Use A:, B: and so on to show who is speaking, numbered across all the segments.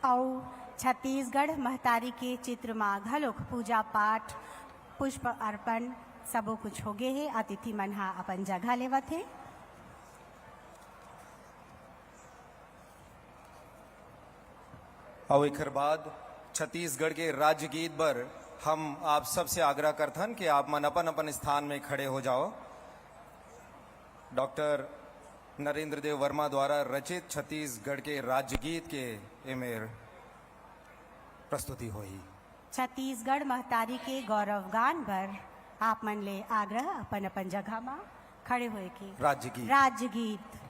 A: और छत्तीसगढ़ महतारी के चित्र माँ घलोक पूजा पाठ पुष्प अर्पण सबो कुछ हो गए है। अतिथि मन हा अपन जगह लेवत है।
B: और एक बाद छत्तीसगढ़ के राज्य गीत पर हम आप सबसे आग्रह करथन कि आप मन अपन अपन स्थान में खड़े हो जाओ। डॉक्टर नरेंद्र देव वर्मा द्वारा रचित छत्तीसगढ़ के राज्य गीत के एमेर प्रस्तुति हुई।
A: छत्तीसगढ़ महतारी के गौरव गान पर आप मन ले आग्रह अपन अपन जगह में खड़े हुए के राज्य गीत।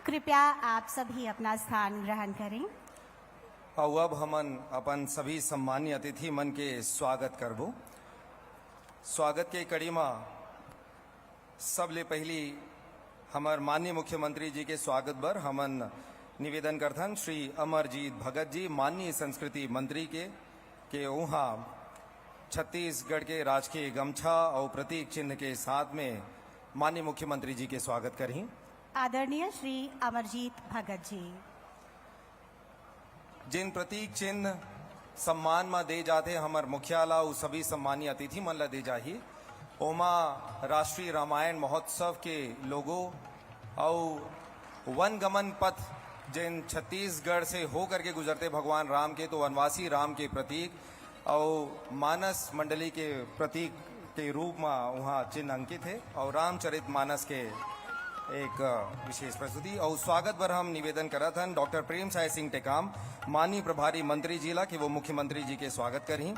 A: कृपया आप सभी अपना स्थान ग्रहण करें।
B: और अब हमन अपन सभी सम्मानीय अतिथि मन के स्वागत करबो। स्वागत के कड़ी में सबले पहली हमार माननीय मुख्यमंत्री जी के स्वागत बर हमन निवेदन करथन श्री अमरजीत भगत जी माननीय संस्कृति मंत्री के वहाँ छत्तीसगढ़ के राजकीय गमछा और प्रतीक चिन्ह के साथ में माननीय मुख्यमंत्री जी के स्वागत करें।
A: आदरणीय श्री अमरजीत भगत जी,
B: जिन प्रतीक चिन्ह सम्मान में दे जाते हमार मुखियाला उ सभी सम्मानीय अतिथि मन ला दे जाही। ओमा राष्ट्रीय रामायण महोत्सव के लोगो और वन गमन पथ जिन छत्तीसगढ़ से हो करके गुजरते भगवान राम के तो वनवासी राम के प्रतीक और मानस मंडली के प्रतीक के रूप में वहाँ चिन्ह अंकित है और रामचरित मानस के एक विशेष प्रस्तुति। और स्वागत पर हम निवेदन करत हन डॉक्टर प्रेम साय सिंह टेकाम माननीय प्रभारी मंत्री जी ला कि वो मुख्यमंत्री जी के स्वागत करें।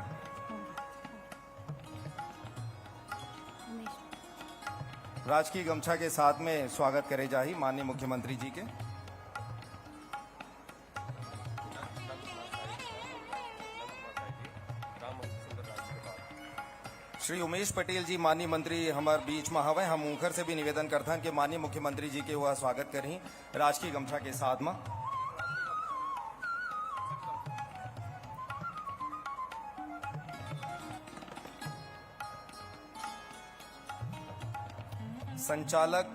B: राजकीय गमछा के साथ में स्वागत करे जाही माननीय मुख्यमंत्री जी के। श्री उमेश पटेल जी माननीय मंत्री हमारे बीच में हवे। हम उनकर से भी निवेदन करते हैं कि माननीय मुख्यमंत्री जी के हुआ स्वागत करें राजकीय गमछा के साथ में। संचालक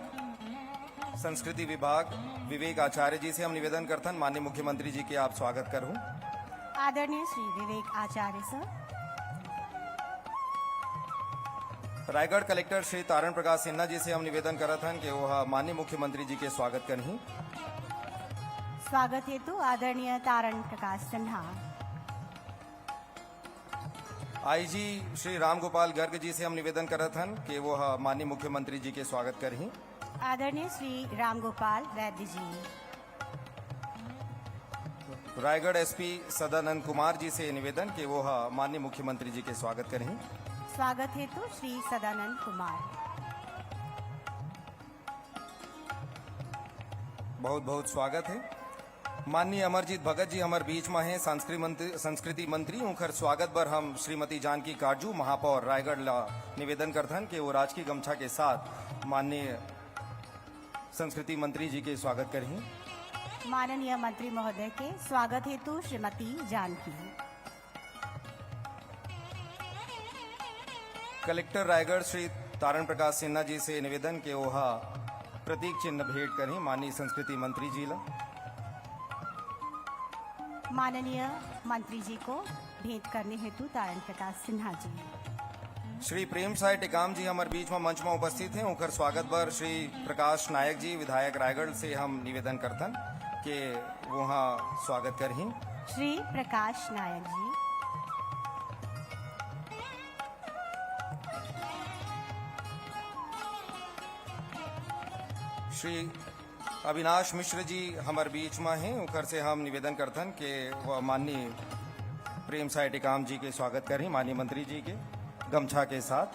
B: संस्कृति विभाग विवेक आचार्य जी से हम निवेदन करते हैं माननीय मुख्यमंत्री जी के आप स्वागत करूं।
A: आदरणीय श्री विवेक आचार्य सर।
B: रायगढ़ कलेक्टर श्री तारण प्रकाश सिन्हा जी से हम निवेदन करत हन कि वह माननीय मुख्यमंत्री जी के स्वागत करही।
A: स्वागत हेतु आदरणीय तारण प्रकाश सिन्हा।
B: आईजी श्री राम गोपाल गर्ग जी से हम निवेदन करत हन कि वह माननीय मुख्यमंत्री जी के स्वागत करही।
A: आदरणीय श्री राम गोपाल वैद्य जी।
B: रायगढ़ एसपी सदानंद कुमार जी से निवेदन कि वह माननीय मुख्यमंत्री जी के स्वागत करही।
A: स्वागत हेतु श्री सदानंद कुमार।
B: बहुत बहुत स्वागत है। माननीय अमरजीत भगत जी हमारे बीच में हैं संस्कृति मंत्री उनकर स्वागत पर हम श्रीमती जानकी काटजू महापौर रायगढ़ ला निवेदन करथन कि वो राजकीय गमछा के साथ माननीय संस्कृति मंत्री जी के स्वागत करें।
A: माननीय मंत्री महोदय के स्वागत हेतु श्रीमती जानकी।
B: कलेक्टर रायगढ़ श्री तारण प्रकाश सिन्हा जी से निवेदन के ओहा प्रतीक चिन्ह भेंट करें माननीय संस्कृति मंत्री जी ला।
A: माननीय मंत्री जी को भेंट करने हेतु तारण प्रकाश सिन्हा जी।
B: श्री प्रेम साय टेकाम जी हमारे बीच में मंच में उपस्थित हैं। उनकर स्वागत पर श्री प्रकाश नायक जी विधायक रायगढ़ से हम निवेदन करतन कि वहाँ स्वागत करहीं।
A: श्री प्रकाश नायक जी।
B: श्री अविनाश मिश्र जी हमारे बीच में हैं। उनकर से हम निवेदन करतन कि वह माननीय प्रेम साय टेकाम जी के स्वागत करें माननीय मंत्री जी के गमछा के साथ।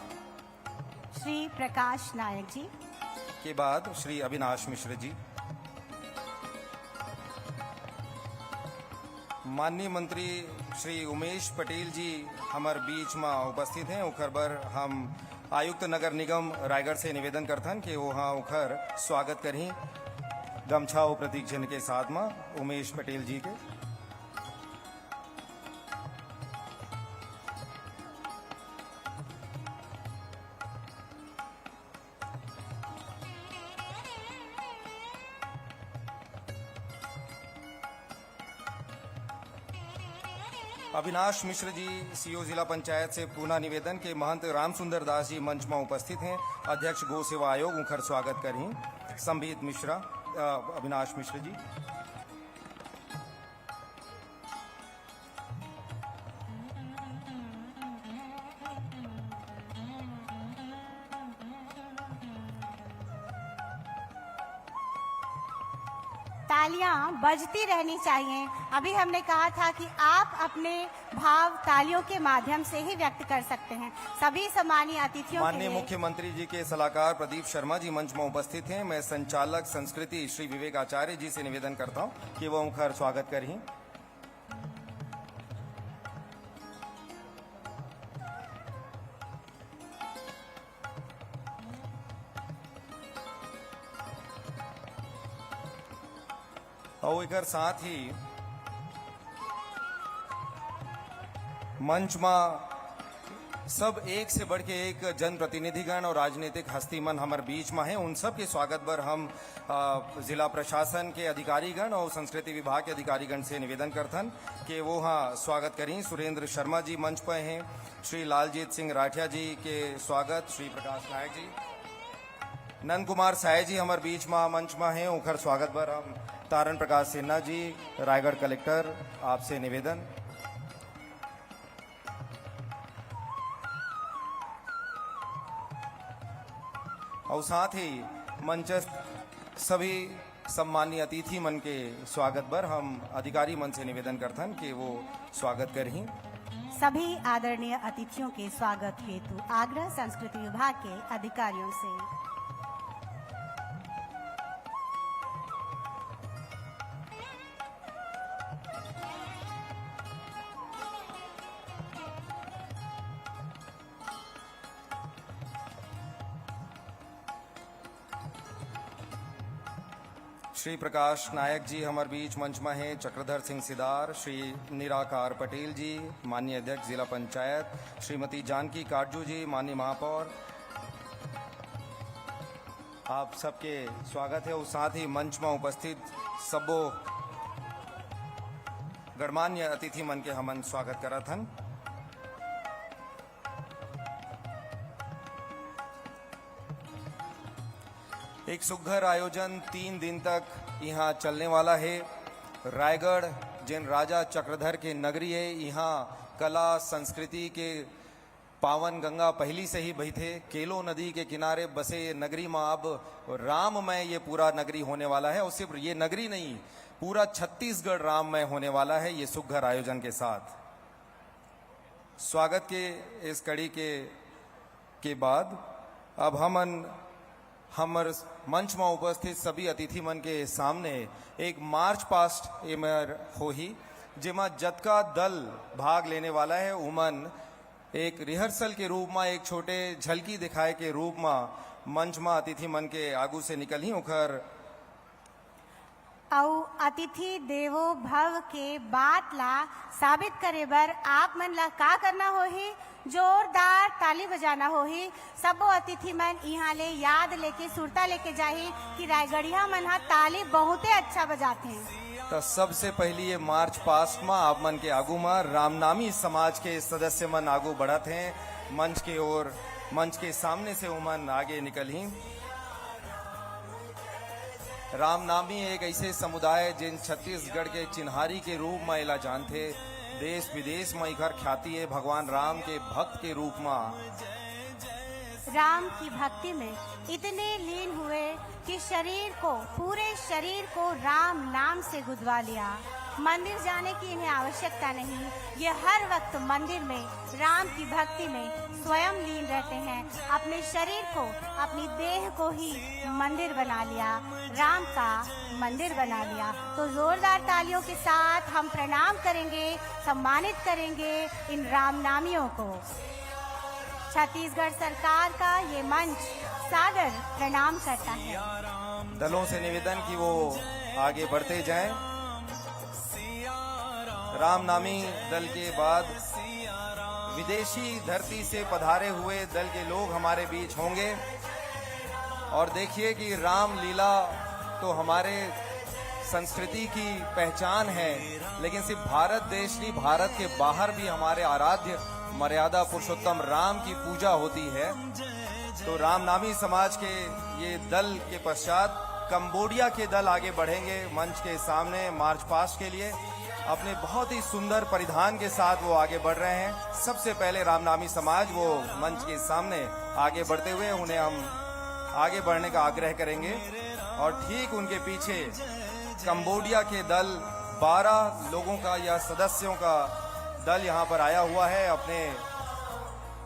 A: श्री प्रकाश नायक जी
B: के बाद श्री अविनाश मिश्र जी। माननीय मंत्री श्री उमेश पटेल जी हमारे बीच में उपस्थित हैं। उखर पर हम आयुक्त नगर निगम रायगढ़ से निवेदन करथन कि वहाँ उखर स्वागत करें गमछा और प्रतीक चिन्ह के साथ में उमेश पटेल जी के। अविनाश मिश्र जी सीओ जिला पंचायत से पुनः निवेदन के महंत राम सुंदर दास जी मंच में उपस्थित हैं। अध्यक्ष गौ सेवा आयोग उनकर स्वागत करें संबित मिश्रा अविनाश मिश्र जी।
A: तालियां बजती रहनी चाहिए। अभी हमने कहा था कि आप अपने भाव तालियों के माध्यम से ही व्यक्त कर सकते हैं। सभी सम्मानीय अतिथियों के
B: माननीय
A: लिए
B: मुख्यमंत्री जी के सलाहकार प्रदीप शर्मा जी मंच में उपस्थित हैं। मैं संचालक संस्कृति श्री विवेक आचार्य जी से निवेदन करता हूं कि वह उनका स्वागत करें। और एक साथ ही मंच में सब एक से बढ़ के एक जनप्रतिनिधिगण और राजनीतिक हस्तीमन हमारे बीच में हैं। उन सब के स्वागत पर हम जिला प्रशासन के अधिकारीगण और संस्कृति विभाग के अधिकारीगण से निवेदन करथन कि वो हाँ स्वागत करें। सुरेंद्र शर्मा जी मंच पर हैं। श्री लालजीत सिंह राठिया जी के स्वागत। श्री प्रकाश नायक जी, नंद कुमार साय जी हमारे बीच में मंच में हैं। उनका स्वागत पर हम तारण प्रकाश सिन्हा जी रायगढ़ कलेक्टर आपसे निवेदन। और साथ ही मंचस्थ सभी सम्मानीय अतिथि मन के स्वागत पर हम अधिकारी मन से निवेदन करथन कि वो स्वागत करें।
A: सभी आदरणीय अतिथियों के स्वागत हेतु आग्रह संस्कृति विभाग के अधिकारियों से।
B: श्री प्रकाश नायक जी हमारे बीच मंच में हैं। चक्रधर सिंह सिदार, श्री निराकार पटेल जी माननीय अध्यक्ष जिला पंचायत, श्रीमती जानकी काटजू जी माननीय महापौर, आप सबके स्वागत है। और साथ ही मंच में उपस्थित सबो गणमान्य अतिथि मन के हमन स्वागत करत हन। एक सुघर आयोजन 3 दिन तक यहाँ चलने वाला है। रायगढ़ जिन राजा चक्रधर के नगरी है, यहाँ कला संस्कृति के पावन गंगा पहली से ही बही थे। केलो नदी के किनारे बसे ये नगरी में अब राममय ये पूरा नगरी होने वाला है। और सिर्फ ये नगरी नहीं, पूरा छत्तीसगढ़ राममय होने वाला है ये सुघर आयोजन के साथ। स्वागत के इस कड़ी के बाद अब हमर मंच में उपस्थित सभी अतिथि मन के सामने एक मार्च पास्ट एमर होही, जेमा जतका दल भाग लेने वाला है उमन एक रिहर्सल के रूप में एक छोटे झलकी दिखाए के रूप में मंच में अतिथि मन के आगू से निकल ही उखर
A: औ अतिथि देवो भव के बात ला साबित करे बर आप मन ला का करना होही, जोरदार ताली बजाना होही। सबो अतिथि मन यहाँ ले याद लेके सुरता लेके जाही कि रायगढ़िया मन हा ताली बहुते अच्छा बजाते हैं।
B: तो सबसे पहली ये मार्च पास्ट में आप मन के आगू में रामनामी समाज के सदस्य मन आगू बढ़त हैं मंच के ओर। मंच के सामने से उमन आगे निकल ही। रामनामी एक ऐसे समुदाय जिन छत्तीसगढ़ के चिन्हारी के रूप में इला जानते, देश विदेश में इकर ख्याति है भगवान राम के भक्त के रूप में।
A: राम की भक्ति में इतने लीन हुए कि पूरे शरीर को राम नाम से गुदवा लिया। मंदिर जाने की इन्हें आवश्यकता नहीं, ये हर वक्त मंदिर में राम की भक्ति में स्वयं लीन रहते हैं। अपने शरीर को, अपनी देह को ही मंदिर बना लिया, राम का मंदिर बना लिया। तो जोरदार तालियों के साथ हम प्रणाम करेंगे, सम्मानित करेंगे इन रामनामियों को। छत्तीसगढ़ सरकार का ये मंच सादर प्रणाम करता है।
B: दलों से निवेदन कि वो आगे बढ़ते जाएं। रामनामी दल के बाद विदेशी धरती से पधारे हुए दल के लोग हमारे बीच होंगे। और देखिए कि राम लीला तो हमारे संस्कृति की पहचान है, लेकिन सिर्फ भारत देश नहीं, भारत के बाहर भी हमारे आराध्य मर्यादा पुरुषोत्तम राम की पूजा होती है। तो रामनामी समाज के ये दल के पश्चात कंबोडिया के दल आगे बढ़ेंगे मंच के सामने मार्च पास्ट के लिए। अपने बहुत ही सुंदर परिधान के साथ वो आगे बढ़ रहे हैं। सबसे पहले रामनामी समाज वो मंच के सामने आगे बढ़ते हुए उन्हें हम आगे बढ़ने का आग्रह करेंगे। और ठीक उनके पीछे कंबोडिया के दल 12 लोगों का या सदस्यों का दल यहाँ पर आया हुआ है अपने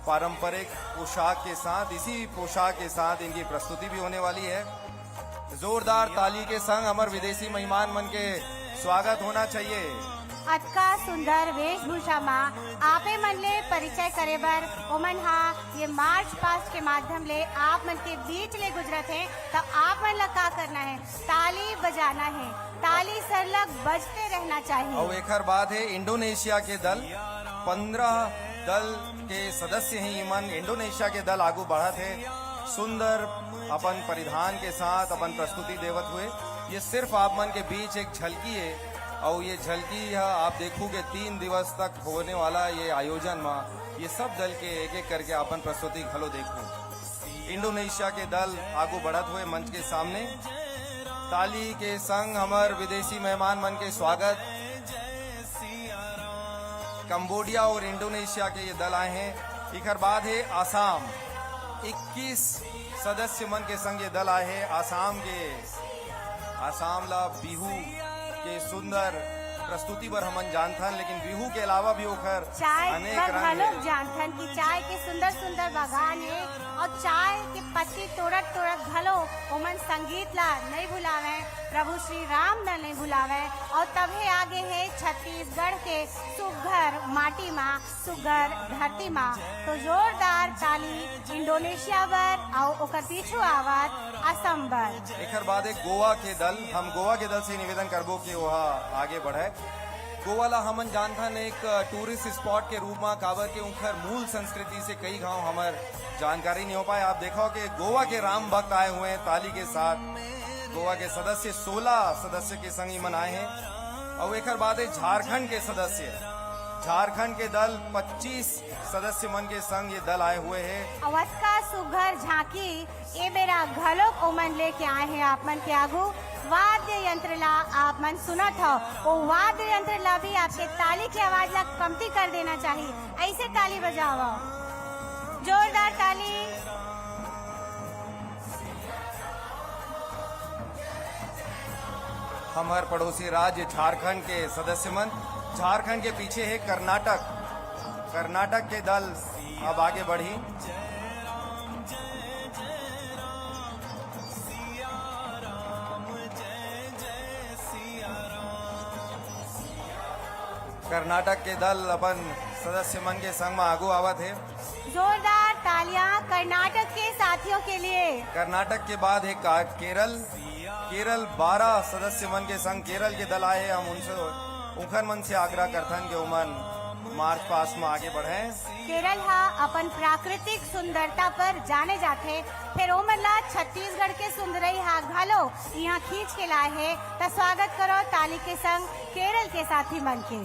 B: पारंपरिक पोशाक के साथ। इसी पोशाक के साथ इनकी प्रस्तुति भी होने वाली है। जोरदार ताली के संग अमर विदेशी मेहमान मन के स्वागत होना चाहिए।
A: अतका सुंदर वेशभूषा माँ आपे मन ले परिचय करे बर ओमन हा ये मार्च पास्ट के माध्यम ले आप मन के बीच ले गुजरत है। तो आप मन ला का करना है, ताली बजाना है, ताली सरलग बजते रहना चाहिए।
B: और एक बाद है इंडोनेशिया के दल। 15 दल के सदस्य ही मन इंडोनेशिया के दल आगू बढ़ा थे सुंदर अपन परिधान के साथ अपन प्रस्तुति देवत हुए। ये सिर्फ आप मन के बीच एक झलकी है और ये झलकी आप देखोगे 3 दिवस तक होने वाला ये आयोजन में। ये सब दल के एक एक करके अपन प्रस्तुति घलो देखो। इंडोनेशिया के दल आगू बढ़त हुए मंच के सामने ताली के संग हमार विदेशी मेहमान मन के स्वागत। कंबोडिया और इंडोनेशिया के ये दल आए हैं। इकर बाद है आसाम। 21 सदस्य मन के संग ये दल आए हैं आसाम के। आसाम ला बिहू के सुंदर प्रस्तुति पर हमन जानथन, लेकिन बिहू के अलावा भी ओखर अनेक रंग है।
A: जानथन कि चाय के सुंदर सुंदर बागान है और चाय के पत्ती तोड़त तोड़त घलो ओमन संगीत ला नहीं भुलावे, प्रभु श्री राम ला नहीं भुलावे। और तभी आगे है छत्तीसगढ़ के सुघर माटी माँ, सुघर धरती माँ। तो जोरदार ताली इंडोनेशिया बर और ओकर पीछू आवत असम बर।
B: एक बाद एक गोवा के दल। हम गोवा के दल से निवेदन करबो कि वह आगे बढ़े। गोवा ला हमन जानथन एक टूरिस्ट स्पॉट के रूप में काबर के उनकर मूल संस्कृति से कई गांव हमार जानकारी नहीं हो पाए। आप देखो कि गोवा के राम भक्त आए हुए हैं ताली के साथ। गोवा के सदस्य 16 सदस्य के संग ही मन आए हैं। और एक बाद है झारखंड के सदस्य। झारखंड के दल 25 सदस्य मन के संग ये दल आए हुए हैं।
A: अवध का सुघर झांकी ए बेरा घलोक ओमन लेके आए हैं आप मन के आगू। वाद्य यंत्र ला आप मन सुनत हो, वो वाद्य यंत्र ला भी आपके ताली की आवाज ला कमती कर देना चाहिए। ऐसे ताली बजाओ, जोरदार ताली।
B: हमारे पड़ोसी राज्य झारखंड के सदस्य मन। झारखंड के पीछे है कर्नाटक। कर्नाटक के दल अब आगे बढ़ी। कर्नाटक के दल अपन सदस्य मन के संग में आगू आवत है।
A: जोरदार तालियां कर्नाटक के साथियों के लिए।
B: कर्नाटक के बाद है केरल। केरल 12 सदस्य मन के संग केरल के दल आए। हम उनसे उखर मन से आग्रह करथन के उमन मार्च पास्ट में आगे बढ़े।
A: केरल हा अपन प्राकृतिक सुंदरता पर जाने जाते, फिर ओमन ला छत्तीसगढ़ के सुंदरई हा घालो यहाँ खींच के लाए है। त स्वागत करो ताली के संग केरल के साथी मन के।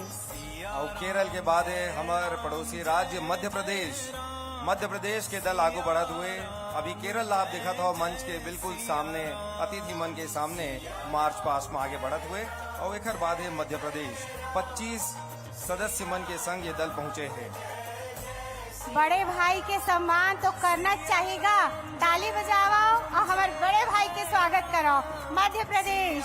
B: और केरल के बाद है हमारे पड़ोसी राज्य मध्य प्रदेश। मध्य प्रदेश के दल आगू बढ़त हुए। अभी केरल आप देखा था मंच के बिल्कुल सामने अतिथि मन के सामने मार्च पास्ट में आगे बढ़त हुए। और एक बाद है मध्य प्रदेश 25 सदस्य मन के संग ये दल पहुँचे हैं।
A: बड़े भाई के सम्मान तो करना चाहिएगा, ताली बजाओ और हमारे बड़े भाई के स्वागत करो। मध्य प्रदेश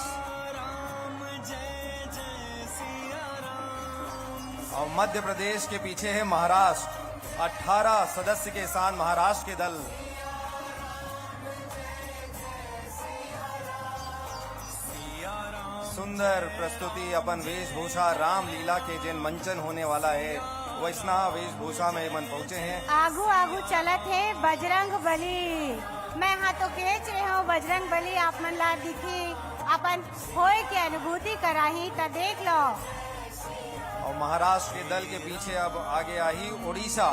B: और मध्य प्रदेश के पीछे है महाराष्ट्र। 18 सदस्य के साथ महाराष्ट्र के दल। सुंदर प्रस्तुति अपन वेशभूषा रामलीला के जिन मंचन होने वाला है वैष्णा वेशभूषा में मन पहुँचे हैं।
A: आगू आगू चलत है बजरंग बली। मैं यहाँ तो खींच रहे हूँ बजरंग बली। आप मन ला दिखी अपन होए के अनुभूति कराही त देख लो।
B: और महाराष्ट्र के दल के पीछे अब आगे आई उड़ीसा।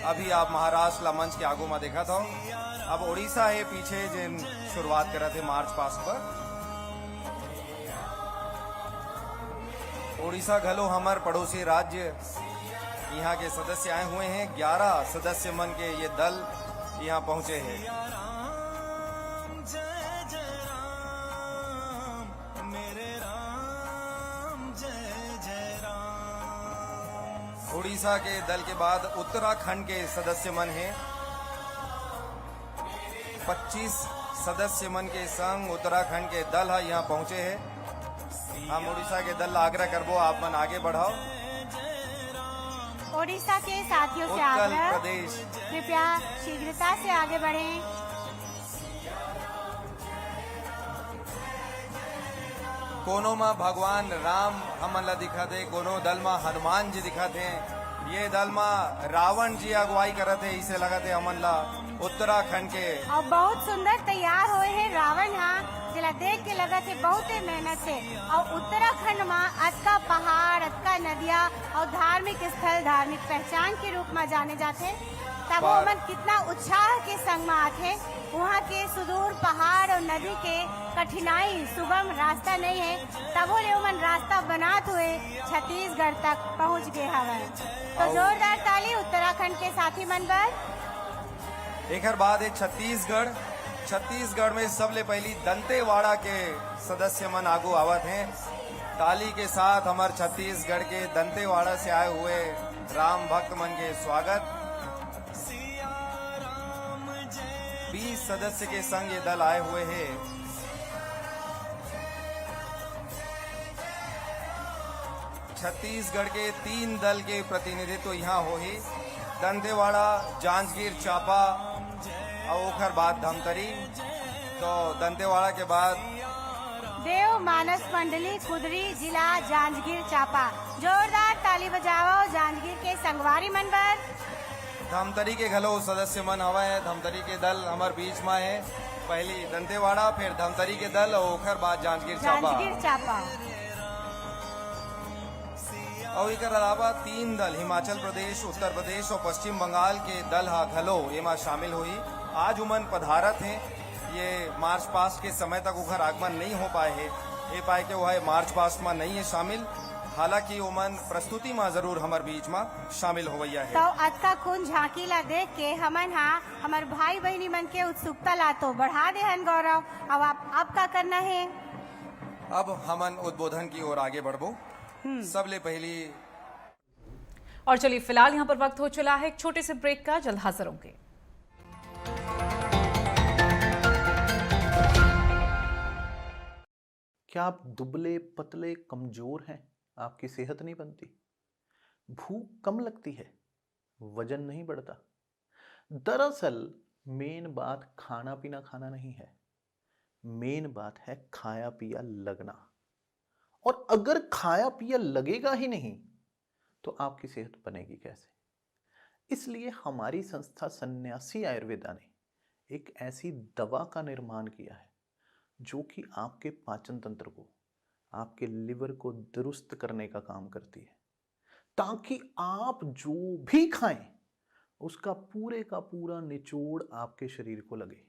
B: अभी आप महाराष्ट्र ला मंच के आगू में देखा था। अब उड़ीसा है पीछे जिन शुरुआत करा थे मार्च पास्ट पर। उड़ीसा घलो हमार पड़ोसी राज्य यहाँ के सदस्य आए हुए हैं। 11 सदस्य मन के ये दल यहाँ पहुंचे हैं। उड़ीसा के दल के बाद उत्तराखंड के सदस्य मन हैं। 25 सदस्य मन के संग उत्तराखंड के दल है यहाँ पहुंचे हैं। हम उड़ीसा के दल आग्रह करबो आप मन आगे बढ़ाओ।
A: ओडिशा के साथियों से
B: उत्तर
A: आग्रह
B: प्रदेश
A: कृपया शीघ्रता से आगे बढ़ें।
B: कोनो में भगवान राम हमन ला दिखा थे, कोनो दल में हनुमान जी दिखा थे। ये दल में रावण जी अगुवाई करत है। इसे लगा थे हमन ला उत्तराखंड के।
A: और बहुत सुंदर तैयार हुए हैं रावण हाँ जिला देख के लगा थे बहुत ही मेहनत से। और उत्तराखंड में अतका पहाड़ अतका नदियाँ और धार्मिक स्थल धार्मिक पहचान के रूप में जाने जाते। तब वो मन कितना उत्साह के संग में आते। वहाँ के सुदूर पहाड़ और नदी के कठिनाई सुगम रास्ता नहीं है, तब वो मन रास्ता बनाते हुए छत्तीसगढ़ तक पहुँच गए हवन। तो जोरदार ताली उत्तराखंड के साथी मन पर।
B: एक बाद है छत्तीसगढ़। छत्तीसगढ़ में सबले पहली दंतेवाड़ा के सदस्य मन आगू आवत हैं। ताली के साथ हमारे छत्तीसगढ़ के दंतेवाड़ा से आए हुए राम भक्त मन के स्वागत। 20 सदस्य के संग ये दल आए हुए हैं। छत्तीसगढ़ के 3 दल के प्रतिनिधित्व यहाँ हो ही। दंतेवाड़ा, जांजगीर चांपा और ओखर बाद धमतरी। तो दंतेवाड़ा के बाद
A: देव मानस मंडली कुदरी जिला जांजगीर चांपा। जोरदार ताली बजाओ जांजगीर के संगवारी मन पर।
B: धमतरी के घलो सदस्य मन हवा है। धमतरी के दल हमार बीच में है। पहली दंतेवाड़ा फिर धमतरी के दल और ओखर बाद जांजगीर चांपा।
A: जांजगीर चांपा
B: और एक अलावा 3 दल हिमाचल प्रदेश, उत्तर प्रदेश और पश्चिम बंगाल के दल हा घलो एमा शामिल हुई। आज उमन पधारत हैं। ये मार्च पास्ट के समय तक उखर आगमन नहीं हो पाए है। ये पाए के वो है मार्च पास्ट में नहीं है शामिल। हालांकि उमन प्रस्तुति में जरूर हमार बीच में शामिल होवैया है।
A: तो अतका कुन झांकी ला देख के हमन हाँ हमार भाई बहनी मन के उत्सुकता ला तो बढ़ा दे हन गौरव। अब आप का करना है?
B: अब हमन उद्बोधन की ओर आगे बढ़बो। सबले पहली
C: और चलिए फिलहाल यहाँ पर वक्त हो चला है एक छोटे से ब्रेक का। जल्द हाजिर होंगे।
D: क्या आप दुबले पतले कमजोर हैं? आपकी सेहत नहीं बनती, भूख कम लगती है, वजन नहीं बढ़ता? दरअसल मेन बात खाना पीना खाना नहीं है, मेन बात है खाया पिया लगना। और अगर खाया पिया लगेगा ही नहीं तो आपकी सेहत बनेगी कैसे? इसलिए हमारी संस्था सन्यासी आयुर्वेदा ने एक ऐसी दवा का निर्माण किया है जो कि आपके पाचन तंत्र को, आपके लिवर को दुरुस्त करने का काम करती है, ताकि आप जो भी खाएं उसका पूरे का पूरा निचोड़ आपके शरीर को लगे,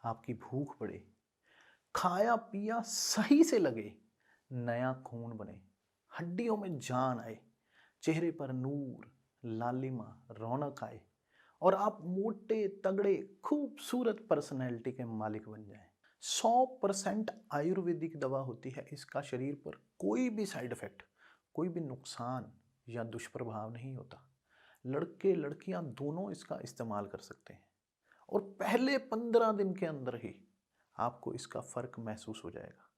D: आपकी भूख बढ़े, खाया पिया सही से लगे, नया खून बने, हड्डियों में जान आए, चेहरे पर नूर, लालिमा, रौनक आए और आप मोटे तगड़े खूबसूरत पर्सनैलिटी के मालिक बन जाएं। 100% आयुर्वेदिक दवा होती है। इसका शरीर पर कोई भी साइड इफेक्ट, कोई भी नुकसान या दुष्प्रभाव नहीं होता। लड़के लड़कियां दोनों इसका इस्तेमाल कर सकते हैं और पहले 15 दिन के अंदर ही आपको इसका फर्क महसूस हो जाएगा।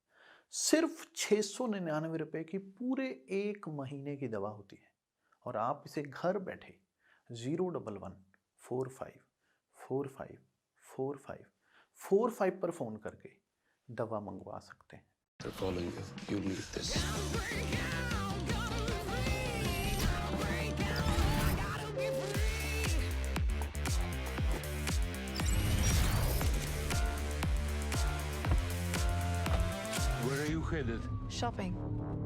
D: सिर्फ 699 रुपए की पूरे 1 महीने की दवा होती है और आप इसे घर बैठे 011-45454545 पर फोन करके दवा मंगवा सकते हैं।
E: Following you, you need this.
F: Where are you headed?
G: Shopping.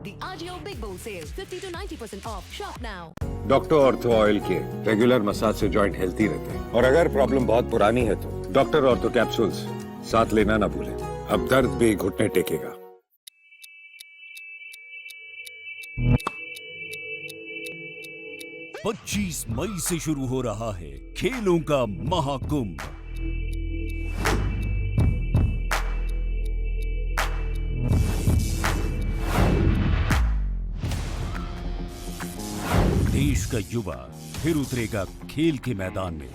G: The Ajio Big Bowl Sale. 50 to 90% off. Shop now.
H: Doctor ortho oil के रेगुलर मसाज से जॉइंट हेल्थी रहते हैं और अगर प्रॉब्लम बहुत पुरानी है तो डॉक्टर ऑर्थो कैप्सूल्स साथ लेना ना भूलें। अब दर्द भी घुटने टेकेगा।
I: 25 मई से शुरू हो रहा है खेलों का महाकुंभ। देश का युवा फिर उतरेगा खेल के मैदान में।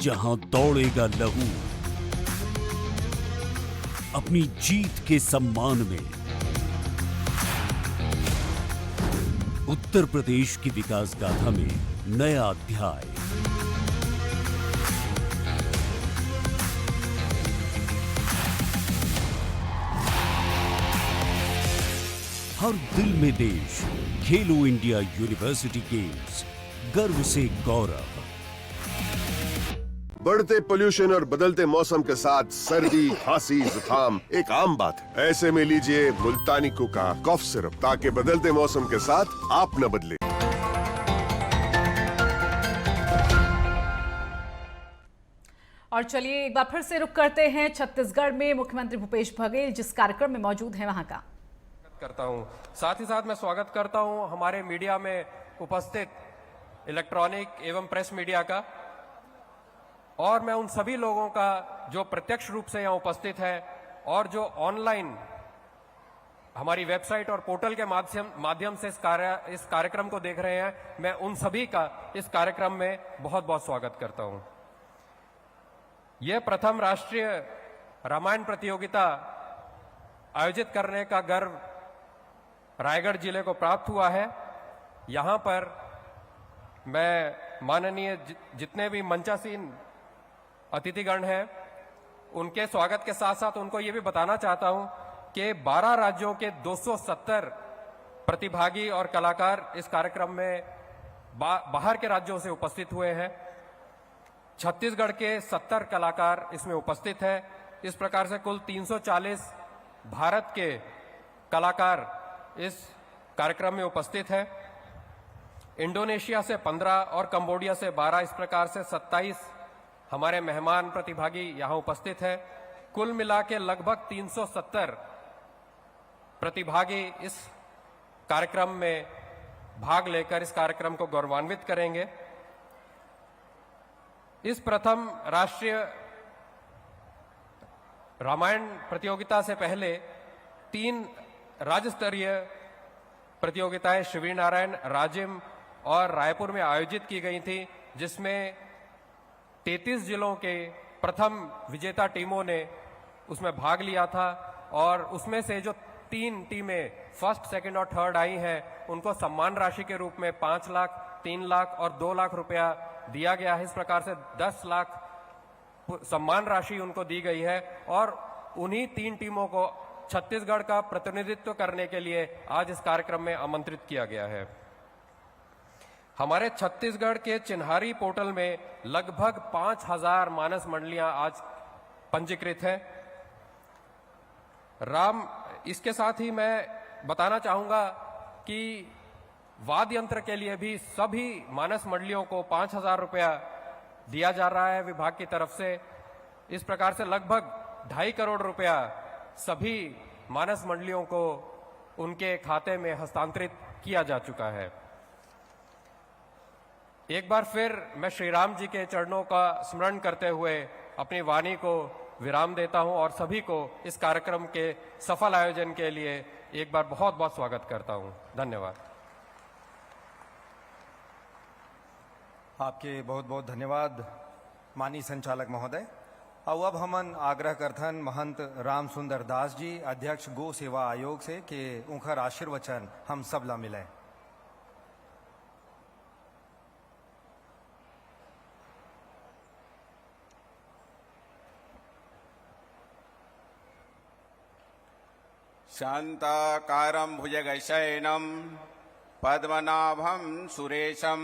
I: जहां दौड़ेगा लहू अपनी जीत के सम्मान में। उत्तर प्रदेश की विकास गाथा में नया अध्याय। हर दिल में देश। खेलो इंडिया यूनिवर्सिटी गेम्स, गर्व से गौरव।
J: बढ़ते पोल्यूशन और बदलते मौसम के साथ सर्दी, खांसी, जुकाम एक आम बात है। ऐसे में लीजिए मुल्तानी कुका कफ सिरप, ताकि बदलते मौसम के साथ आप न बदले।
C: और चलिए एक बार फिर से रुक करते हैं छत्तीसगढ़ में। मुख्यमंत्री भूपेश बघेल जिस कार्यक्रम में मौजूद हैं वहां का
K: करता हूं। साथ ही साथ मैं स्वागत करता हूं हमारे मीडिया में उपस्थित इलेक्ट्रॉनिक एवं प्रेस मीडिया का, और मैं उन सभी लोगों का जो प्रत्यक्ष रूप से यहां उपस्थित है और जो ऑनलाइन हमारी वेबसाइट और पोर्टल के माध्यम से इस कार्यक्रम को देख रहे हैं। मैं उन सभी का इस कार्यक्रम में बहुत बहुत स्वागत करता हूं। यह प्रथम राष्ट्रीय रामायण प्रतियोगिता आयोजित करने का गर्व रायगढ़ जिले को प्राप्त हुआ है। यहां पर मैं माननीय जितने भी मंचासीन अतिथिगण हैं उनके स्वागत के साथ साथ उनको ये भी बताना चाहता हूं कि 12 राज्यों के 270 प्रतिभागी और कलाकार इस कार्यक्रम में बाहर के राज्यों से उपस्थित हुए हैं। छत्तीसगढ़ के 70 कलाकार इसमें उपस्थित हैं। इस प्रकार से कुल 340 भारत के कलाकार इस कार्यक्रम में उपस्थित हैं। इंडोनेशिया से 15 और कंबोडिया से 12, इस प्रकार से 27 हमारे मेहमान प्रतिभागी यहां उपस्थित हैं। कुल मिला के लगभग 370 प्रतिभागी इस कार्यक्रम में भाग लेकर इस कार्यक्रम को गौरवान्वित करेंगे। इस प्रथम राष्ट्रीय रामायण प्रतियोगिता से पहले 3 राज्य स्तरीय प्रतियोगिताएं शिवनारायण, राजिम और रायपुर में आयोजित की गई थी, जिसमें 33 जिलों के प्रथम विजेता टीमों ने उसमें भाग लिया था। और उसमें से जो 3 टीमें फर्स्ट, सेकंड और थर्ड आई हैं उनको सम्मान राशि के रूप में 5 लाख, 3 लाख और 2 लाख रुपया दिया गया है। इस प्रकार से 10 लाख सम्मान राशि उनको दी गई है। और उन्हीं 3 टीमों को छत्तीसगढ़ का प्रतिनिधित्व करने के लिए आज इस कार्यक्रम में आमंत्रित किया गया है। हमारे छत्तीसगढ़ के चिन्हारी पोर्टल में लगभग 5000 मानस मंडलियां आज पंजीकृत हैं। इसके साथ ही मैं बताना चाहूंगा कि वाद्य यंत्र के लिए भी सभी मानस मंडलियों को 5000 रुपया दिया जा रहा है विभाग की तरफ से। इस प्रकार से लगभग 2.5 करोड़ रुपया सभी मानस मंडलियों को उनके खाते में हस्तांतरित किया जा चुका है। एक बार फिर मैं श्री राम जी के चरणों का स्मरण करते हुए अपनी वाणी को विराम देता हूं और सभी को इस कार्यक्रम के सफल आयोजन के लिए एक बार बहुत बहुत स्वागत करता हूं। धन्यवाद।
B: आपके बहुत बहुत धन्यवाद माननीय संचालक महोदय। और अब हमन आग्रह करथन महंत राम सुंदर दास जी अध्यक्ष गो सेवा आयोग से कि उनका आशीर्वचन हम सब ला मिले।
L: शांताकारं भुजगशयनं पद्मनाभं सुरेशं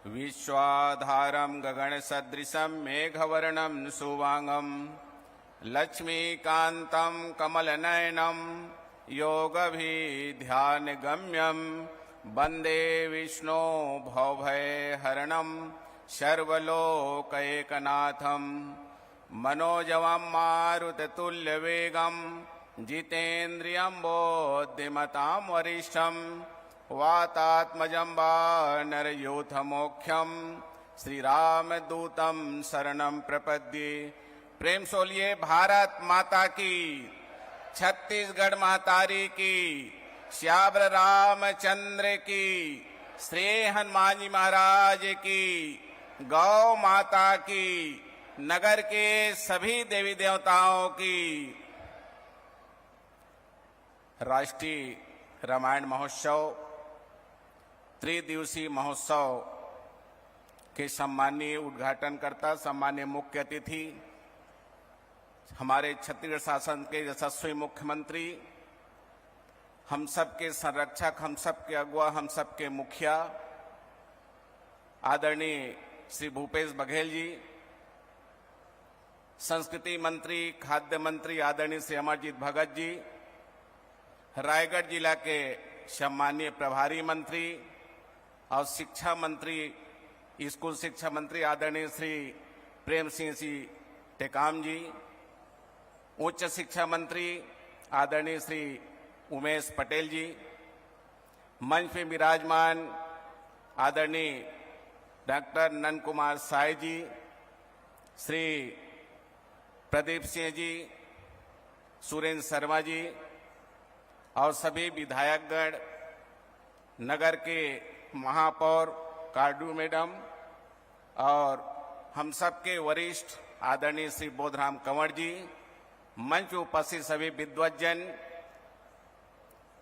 L: विश्वाधारं गगनसदृशं मेघवर्णं सुवांगं लक्ष्मीकान्तं कमलनयनं योगभिध्यानगम्यं वन्दे विष्णो भवभयहरणं सर्वलोकैकनाथं मनोजवं मारुततुल्यवेगं जितेन्द्रियं बोद्धिमतां वरिष्ठं वातात्मजं वानरयूथमोख्यं श्रीरामदूतं शरणं प्रपद्ये। प्रेम सोलिए भारत माता की, छत्तीसगढ़ महतारी की, श्याम रामचंद्र की, श्री हनुमान जी महाराज की, गौ माता की, नगर के सभी देवी देवताओं की। राष्ट्रीय रामायण महोत्सव त्रिदिवसीय महोत्सव के सम्मानीय उद्घाटनकर्ता, सम्मानीय मुख्य अतिथि, हमारे छत्तीसगढ़ शासन के यशस्वी मुख्यमंत्री, हम सब के संरक्षक, हम सब के अगुवा, हम सब के मुखिया आदरणीय श्री भूपेश बघेल जी, संस्कृति मंत्री, खाद्य मंत्री आदरणीय श्री अमरजीत भगत जी, रायगढ़ जिला के सम्मानीय प्रभारी मंत्री और शिक्षा मंत्री, स्कूल शिक्षा मंत्री आदरणीय श्री प्रेम सिंह जी टेकाम जी, उच्च शिक्षा मंत्री आदरणीय श्री उमेश पटेल जी, मंच पे विराजमान आदरणीय डॉक्टर नंद कुमार साय जी, श्री प्रदीप सिंह जी, सुरेंद्र शर्मा जी और सभी विधायकगण, नगर के महापौर कार्डू मैडम और हम सबके वरिष्ठ आदरणीय श्री बोधराम कंवर जी, मंच उपस्थित सभी विद्वज्जन,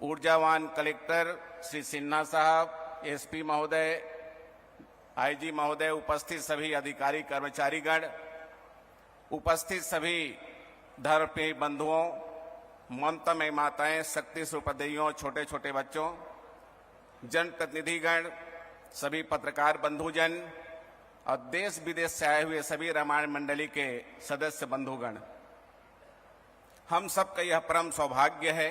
L: ऊर्जावान कलेक्टर श्री सिन्हा साहब, एसपी महोदय, आईजी महोदय, उपस्थित सभी अधिकारी कर्मचारीगण, उपस्थित सभी धर्मप्रेमी बंधुओं, ममतामयी माताएं, शक्ति स्वरूपदेवियों, छोटे छोटे बच्चों, जनप्रतिनिधिगण, सभी पत्रकार बंधुजन और देश विदेश से आए हुए सभी रामायण मंडली के सदस्य बंधुगण, हम सबका यह परम सौभाग्य है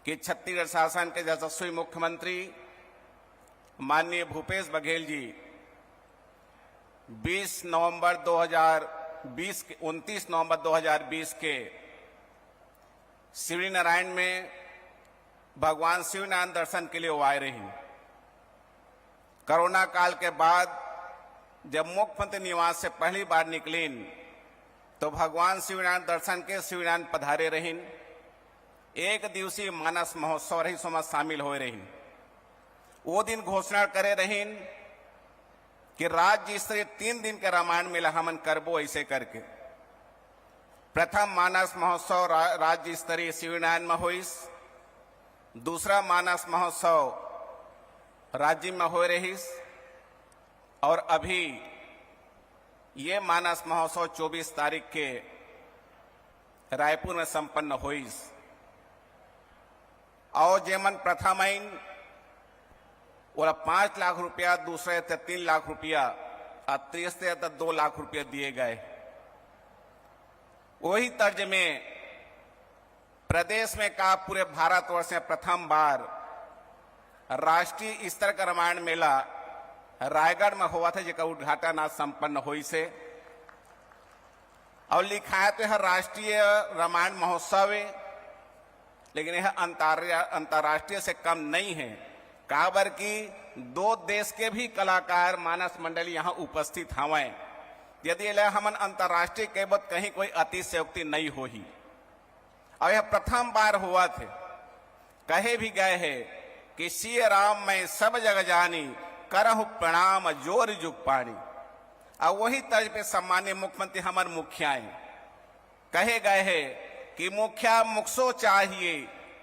L: कि छत्तीसगढ़ शासन के यशस्वी मुख्यमंत्री माननीय भूपेश बघेल जी 29 नवंबर 2020 के शिवनारायण में भगवान शिवनारायण दर्शन के लिए वो आए रही। कोरोना काल के बाद जब मुख्यमंत्री निवास से पहली बार निकली तो भगवान शिवनारायण दर्शन के शिवनारायण पधारे रही। एक दिवसीय मानस महोत्सव रही सोमा शामिल हो रही। वो दिन घोषणा करे रही कि राज्य स्तरीय 3 दिन के रामायण मेला हमन करबो। ऐसे करके प्रथम मानस महोत्सव राज्य स्तरीय शिवनारायण में हुई, दूसरा मानस महोत्सव राज्य में हो रही और अभी ये मानस महोत्सव 24 तारीख के रायपुर में संपन्न हुई। और जेमन प्रथम बोला 5 लाख रुपया, दूसरे थे 3 लाख रुपया और तीसरे थे 2 लाख रुपया दिए गए। वही तर्ज में प्रदेश में का पूरे भारतवर्ष में प्रथम बार राष्ट्रीय स्तर का रामायण मेला रायगढ़ में हुआ था, जिसका उद्घाटन आज संपन्न हुई से और लिखा है तो यह राष्ट्रीय रामायण महोत्सव है, लेकिन यह अंतर्राष्ट्रीय से कम नहीं है। काबर की 2 देश के भी कलाकार मानस मंडली यहाँ उपस्थित हवे। यदि हमन अंतर्राष्ट्रीय केवत कहीं कोई अतिशयोक्ति नहीं हो ही, और यह प्रथम बार हुआ थे। कहे भी गए है कि सिय राम मैं सब जग जानी, करहु प्रणाम जोर जुग पानी। और वही तर्ज पे सम्मान्य मुख्यमंत्री हमारे मुखियाएं कहे गए है कि मुखिया मुखसो चाहिए,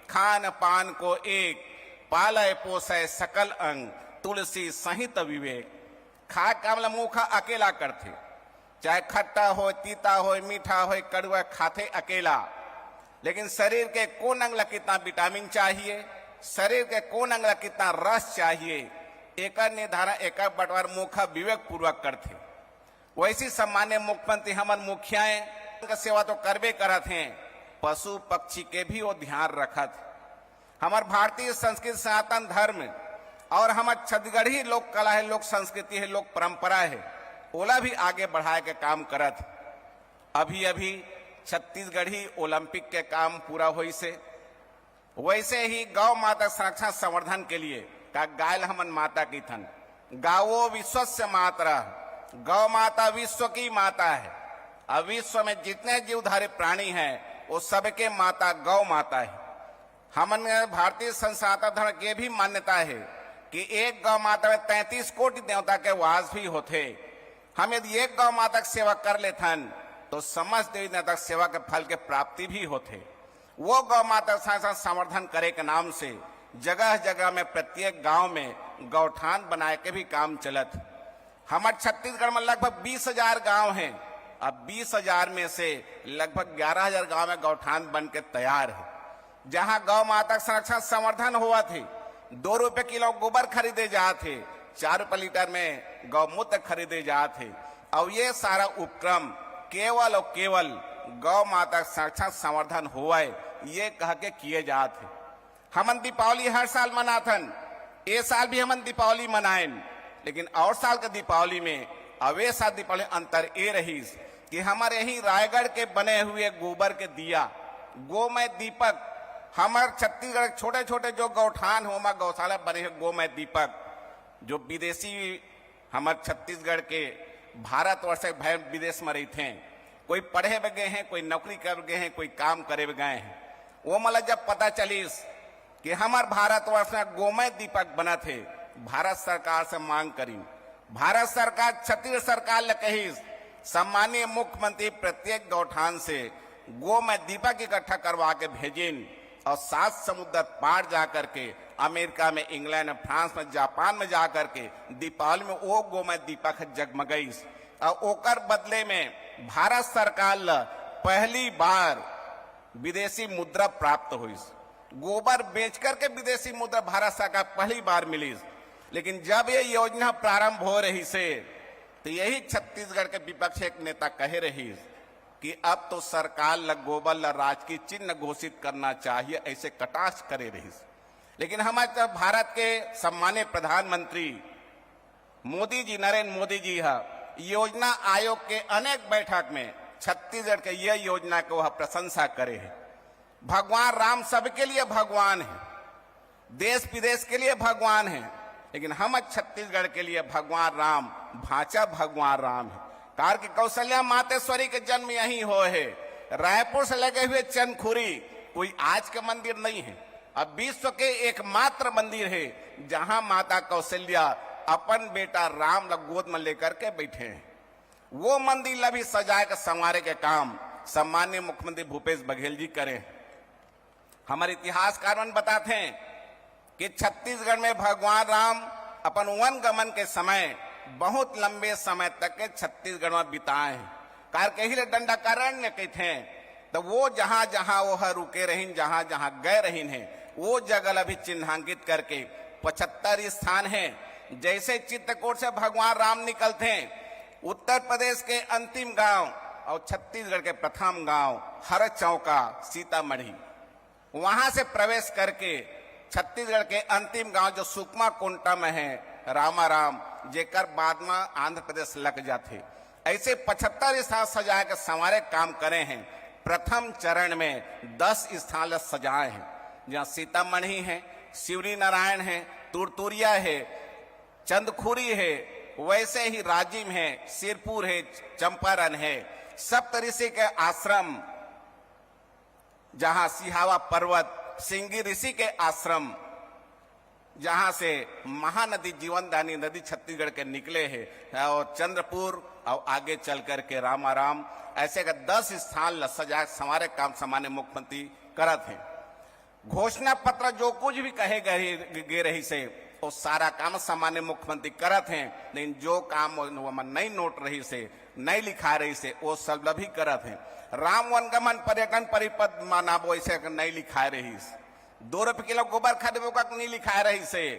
L: खान पान को एक, पालय पोसय सकल अंग, तुलसी सहित विवेक। खा कमल मुखा अकेला करते, चाहे खट्टा हो, तीता हो, मीठा हो, कड़वा खाते अकेला, लेकिन शरीर के कौन अंग ला कितना विटामिन चाहिए, शरीर के कौन अंग ला कितना रस चाहिए, एक निर्धारण एक बंटवार मुखा विवेक पूर्वक करते। वैसी सम्मान्य मुख्यमंत्री हमारे मुखियाएं का सेवा तो करबे करत हैं, पशु पक्षी के भी वो ध्यान रखत। हमार भारतीय संस्कृति सनातन धर्म और हमार छत्तीसगढ़ी लोक कला है, लोक संस्कृति है, लोक परंपरा है, ओला भी आगे बढ़ाए के काम करत। अभी अभी छत्तीसगढ़ी ओलंपिक के काम पूरा हुई से वैसे ही गौ माता संरक्षण संवर्धन के लिए का गायल हमन माता की थन। गावो विश्वस्य मातरा, गौ माता विश्व की माता है। अब विश्व में जितने जीवधारी प्राणी हैं वो सबके माता गौ माता है। हमन भारतीय संस्कृति धर्म के भी मान्यता है कि एक गौ माता में 33 कोटि देवता के वास भी होते। हम यदि एक गौ माता की सेवा कर लेथन तो समस्त देवी देवता की सेवा के फल के प्राप्ति भी होते। वो गौ माता संवर्धन करे के नाम से जगह जगह में प्रत्येक गांव में गौठान बनाए के भी काम चलत। हमारे छत्तीसगढ़ में लगभग 20,000 गांव हैं। अब 20,000 में से लगभग 11,000 गांव में गौठान बन के तैयार है, जहां गौ माता संरक्षण संवर्धन हुआ थे। 2 रुपए किलो गोबर खरीदे जाते, 4 रुपए लीटर में गौमूत्र खरीदे जाते। और ये सारा उपक्रम केवल और केवल गौ माता संरक्षण संवर्धन हुआ है ये कह के किए जाते। हमन दीपावली हर साल मनाथन, ये साल भी हमन दीपावली मनाएं, लेकिन और साल के दीपावली में अवे साल दीपावली अंतर ये रही कि हमारे यही रायगढ़ के बने हुए गोबर के दिया, गोमय दीपक, हमारे छत्तीसगढ़ छोटे छोटे जो गौठान हो वहां गौशाला बने हुए गोमय दीपक, जो विदेशी हमारे छत्तीसगढ़ के भारतवर्ष से विदेश में रहते हैं, कोई पढ़े हुए गए हैं, कोई नौकरी कर गए हैं, कोई काम करे हुए गए हैं। वो मतलब जब पता चलीस कि हमारे भारतवर्ष में गोमय दीपक बना थे, भारत सरकार से मांग करी। भारत सरकार छत्तीसगढ़ सरकार ने कही सम्मानीय मुख्यमंत्री प्रत्येक गौठान से गोमय दीपक इकट्ठा करवा के भेजिन और 7 समुद्र पार जाकर के अमेरिका में, इंग्लैंड में, फ्रांस में, जापान में जाकर के दीपावली में वो गोमय दीपक जगमगई। और ओकर बदले में भारत सरकार पहली बार विदेशी मुद्रा प्राप्त हुई। गोबर बेच करके विदेशी मुद्रा भारत सरकार पहली बार मिली। लेकिन जब ये योजना प्रारंभ हो रही से तो यही छत्तीसगढ़ के विपक्ष एक नेता कहे रही कि अब तो सरकार गोबर राजकीय चिन्ह घोषित करना चाहिए, ऐसे कटाक्ष करे रही। लेकिन हमारे भारत के सम्मानित प्रधानमंत्री मोदी जी, नरेंद्र मोदी जी योजना आयोग के अनेक बैठक में छत्तीसगढ़ के यह योजना को वह प्रशंसा करे है। भगवान राम सबके लिए भगवान है, देश विदेश के लिए भगवान है, लेकिन हम छत्तीसगढ़ के लिए भगवान राम भांचा भगवान राम है। कार की कौशल्या मातेश्वरी के जन्म यही हो है। रायपुर से लगे हुए चंदखुरी कोई आज के मंदिर नहीं है, अब विश्व के एकमात्र मंदिर है जहां माता कौशल्या अपन बेटा राम गोद में लेकर के बैठे हैं। वो मंदिर ला भी सजाए के संवारे के काम सम्मान्य मुख्यमंत्री भूपेश बघेल जी करें। हमारे इतिहासकार बताते हैं कि छत्तीसगढ़ में भगवान राम अपन वन गमन के समय बहुत लंबे समय तक के छत्तीसगढ़ में बिताए हैं। कार के ही दंडकारण्य कहते हैं, तो वो जहां जहां वो रुके रहीन, जहां जहां गए रहीन है, वो जगह अभी चिन्हांकित करके 75 स्थान हैं। जैसे चित्रकूट से भगवान राम निकलते हैं, उत्तर प्रदेश के अंतिम गांव और छत्तीसगढ़ के प्रथम गांव हरचौका सीतामढ़ी, वहां से प्रवेश करके छत्तीसगढ़ के अंतिम गांव जो सुकमा कोंटा में है रामाराम, जेकर बाद में आंध्र प्रदेश लग जाते। ऐसे 75 स्थान सजा के संवारे काम करे हैं। प्रथम चरण में 10 स्थान सजाए हैं, जहां सीतामढ़ी है, शिवरी नारायण है, तुरतुरिया है, चंदखुरी है, वैसे ही राजिम है, सिरपुर है, चंपारण है, सप्तऋषि के आश्रम, जहां सिहावा पर्वत, सिंगी ऋषि के आश्रम, जहां से महानदी जीवनदानी नदी छत्तीसगढ़ के निकले हैं, और चंद्रपुर और आगे चल करके रामाराम, ऐसे का 10 स्थान सजा संवारे काम सामान्य मुख्यमंत्री करत हैं। घोषणा पत्र जो कुछ भी कहे गए रही से वो सारा काम सामान्य मुख्यमंत्री करत हैं, लेकिन जो काम नहीं नोट रही से, नहीं लिखा रही से, वो सब भी करत हैं। राम वनगमन पर्यटन परिपद मानाबो ऐसे नहीं लिखा रही, 2 रुपये किलो गोबर खरीदो का नहीं लिखा रही से,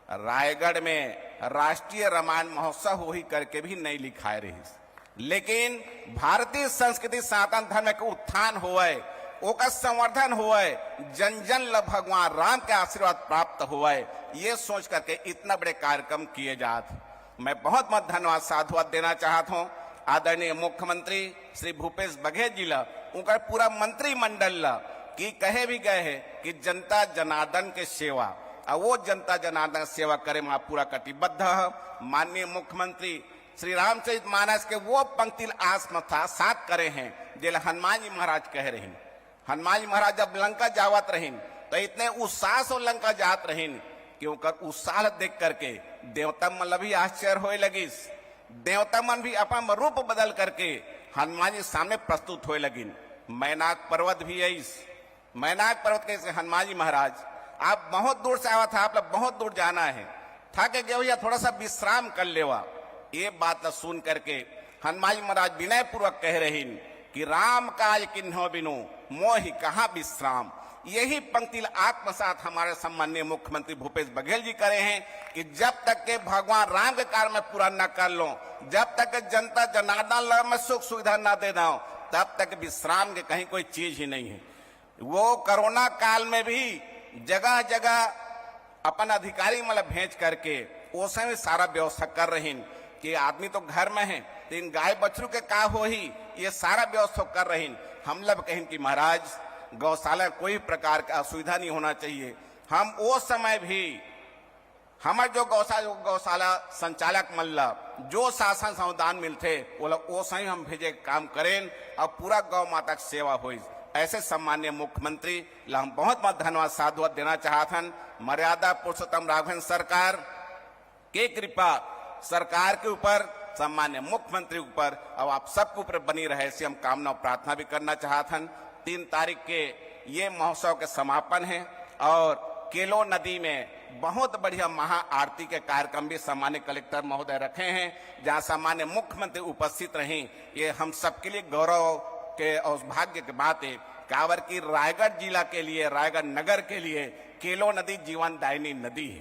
L: रायगढ़ में राष्ट्रीय रामायण महोत्सव हो ही करके भी नहीं लिखा रही। लेकिन भारतीय संस्कृति सनातन धर्म के उत्थान होए, ओका संवर्धन होए, जन जन ल भगवान राम के आशीर्वाद प्राप्त होए, ये सोच करके इतना बड़े कार्यक्रम किए जाते। मैं बहुत बहुत धन्यवाद साधुवाद देना चाहता हूँ आदरणीय मुख्यमंत्री श्री भूपेश बघेल जी ला, उनका पूरा मंत्रिमंडल ला, कि कहे भी गए हैं कि जनता जनार्दन के सेवा, और वो जनता जनार्दन सेवा करे में पूरा कटिबद्ध है। माननीय मुख्यमंत्री श्री रामचरित मानस के वो पंक्ति आत्मथा साथ करे हैं, जिल हनुमान जी महाराज कह रहे हैं। हनुमान जी महाराज जब लंका जावत रहीन तो इतने उत्साह से लंका जात रहीन कि उनका उत्साह देख करके देवता मन भी आश्चर्य होए लगिस। देवता मन भी अपन रूप बदल करके हनुमान जी सामने प्रस्तुत होए लगिन। मैनाक पर्वत भी है इस मैनाक पर्वत के हनुमान जी महाराज, आप बहुत दूर से आवा था, आप लोग बहुत दूर जाना है, थके गए भैया थोड़ा सा विश्राम कर लेवा। ये बात सुन करके हनुमान जी महाराज विनय पूर्वक कह रहे कि राम काज किन्हो बिनु मोहि कहाँ विश्राम। यही पंक्ति आत्मसात हमारे सम्माननीय मुख्यमंत्री भूपेश बघेल जी करे हैं कि जब तक के भगवान राम के कार्य में पूरा न कर लो, जब तक के जनता जनार्दन में सुख सुविधा न दे दो, तब तक विश्राम के कहीं कोई चीज ही नहीं है। वो कोरोना काल में भी जगह जगह अपन अधिकारी मतलब भेज करके उसे भी सारा व्यवस्था कर रही कि आदमी तो घर में है, लेकिन गाय बछरू के का हो ही, ये सारा व्यवस्था कर रही। हम लोग कहें कि महाराज गौशाला कोई प्रकार का असुविधा नहीं होना चाहिए। हम वो समय भी हमारे जो गौशाला संचालक मल्ला जो शासन संविधान मिलते वो लोग वो सही हम भेजे काम करें और पूरा गौ माता की सेवा हो। ऐसे सम्मान्य मुख्यमंत्री ला हम बहुत बहुत धन्यवाद साधुवाद देना चाहतन। मर्यादा पुरुषोत्तम राघवेंद्र सरकार के कृपा सरकार के ऊपर, सम्मान्य मुख्यमंत्री ऊपर और आप सबके ऊपर बनी रहे, ऐसी हम कामना प्रार्थना भी करना चाहतन। 3 तारीख के ये महोत्सव के समापन है और केलो नदी में बहुत बढ़िया महा आरती के कार्यक्रम भी सामान्य कलेक्टर महोदय रखे हैं, जहां सामान्य मुख्यमंत्री उपस्थित रहे। ये हम सबके लिए गौरव के और भाग्य की बात है। कांवर की रायगढ़ जिला के लिए, रायगढ़ नगर के लिए केलो नदी जीवनदायिनी नदी है,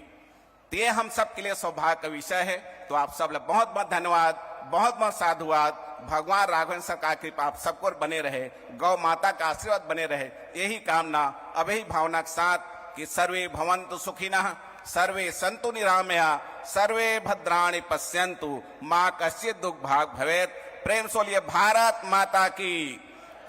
L: तो ये हम सब के लिए सौभाग्य का विषय है। तो आप सब लोग बहुत बहुत धन्यवाद, बहुत बहुत साधुवाद। भगवान राघवेंद्र सरकार की कृपा आप सबको बने रहे, गौ माता का आशीर्वाद बने रहे, यही कामना अभी भावना के साथ कि सर्वे भवन्तु सुखिनः, सर्वे सन्तु निरामया, सर्वे भद्राणि पश्यन्तु, मां कश्चित् दुख भाग भवेत्। प्रेम सोलिए भारत माता की,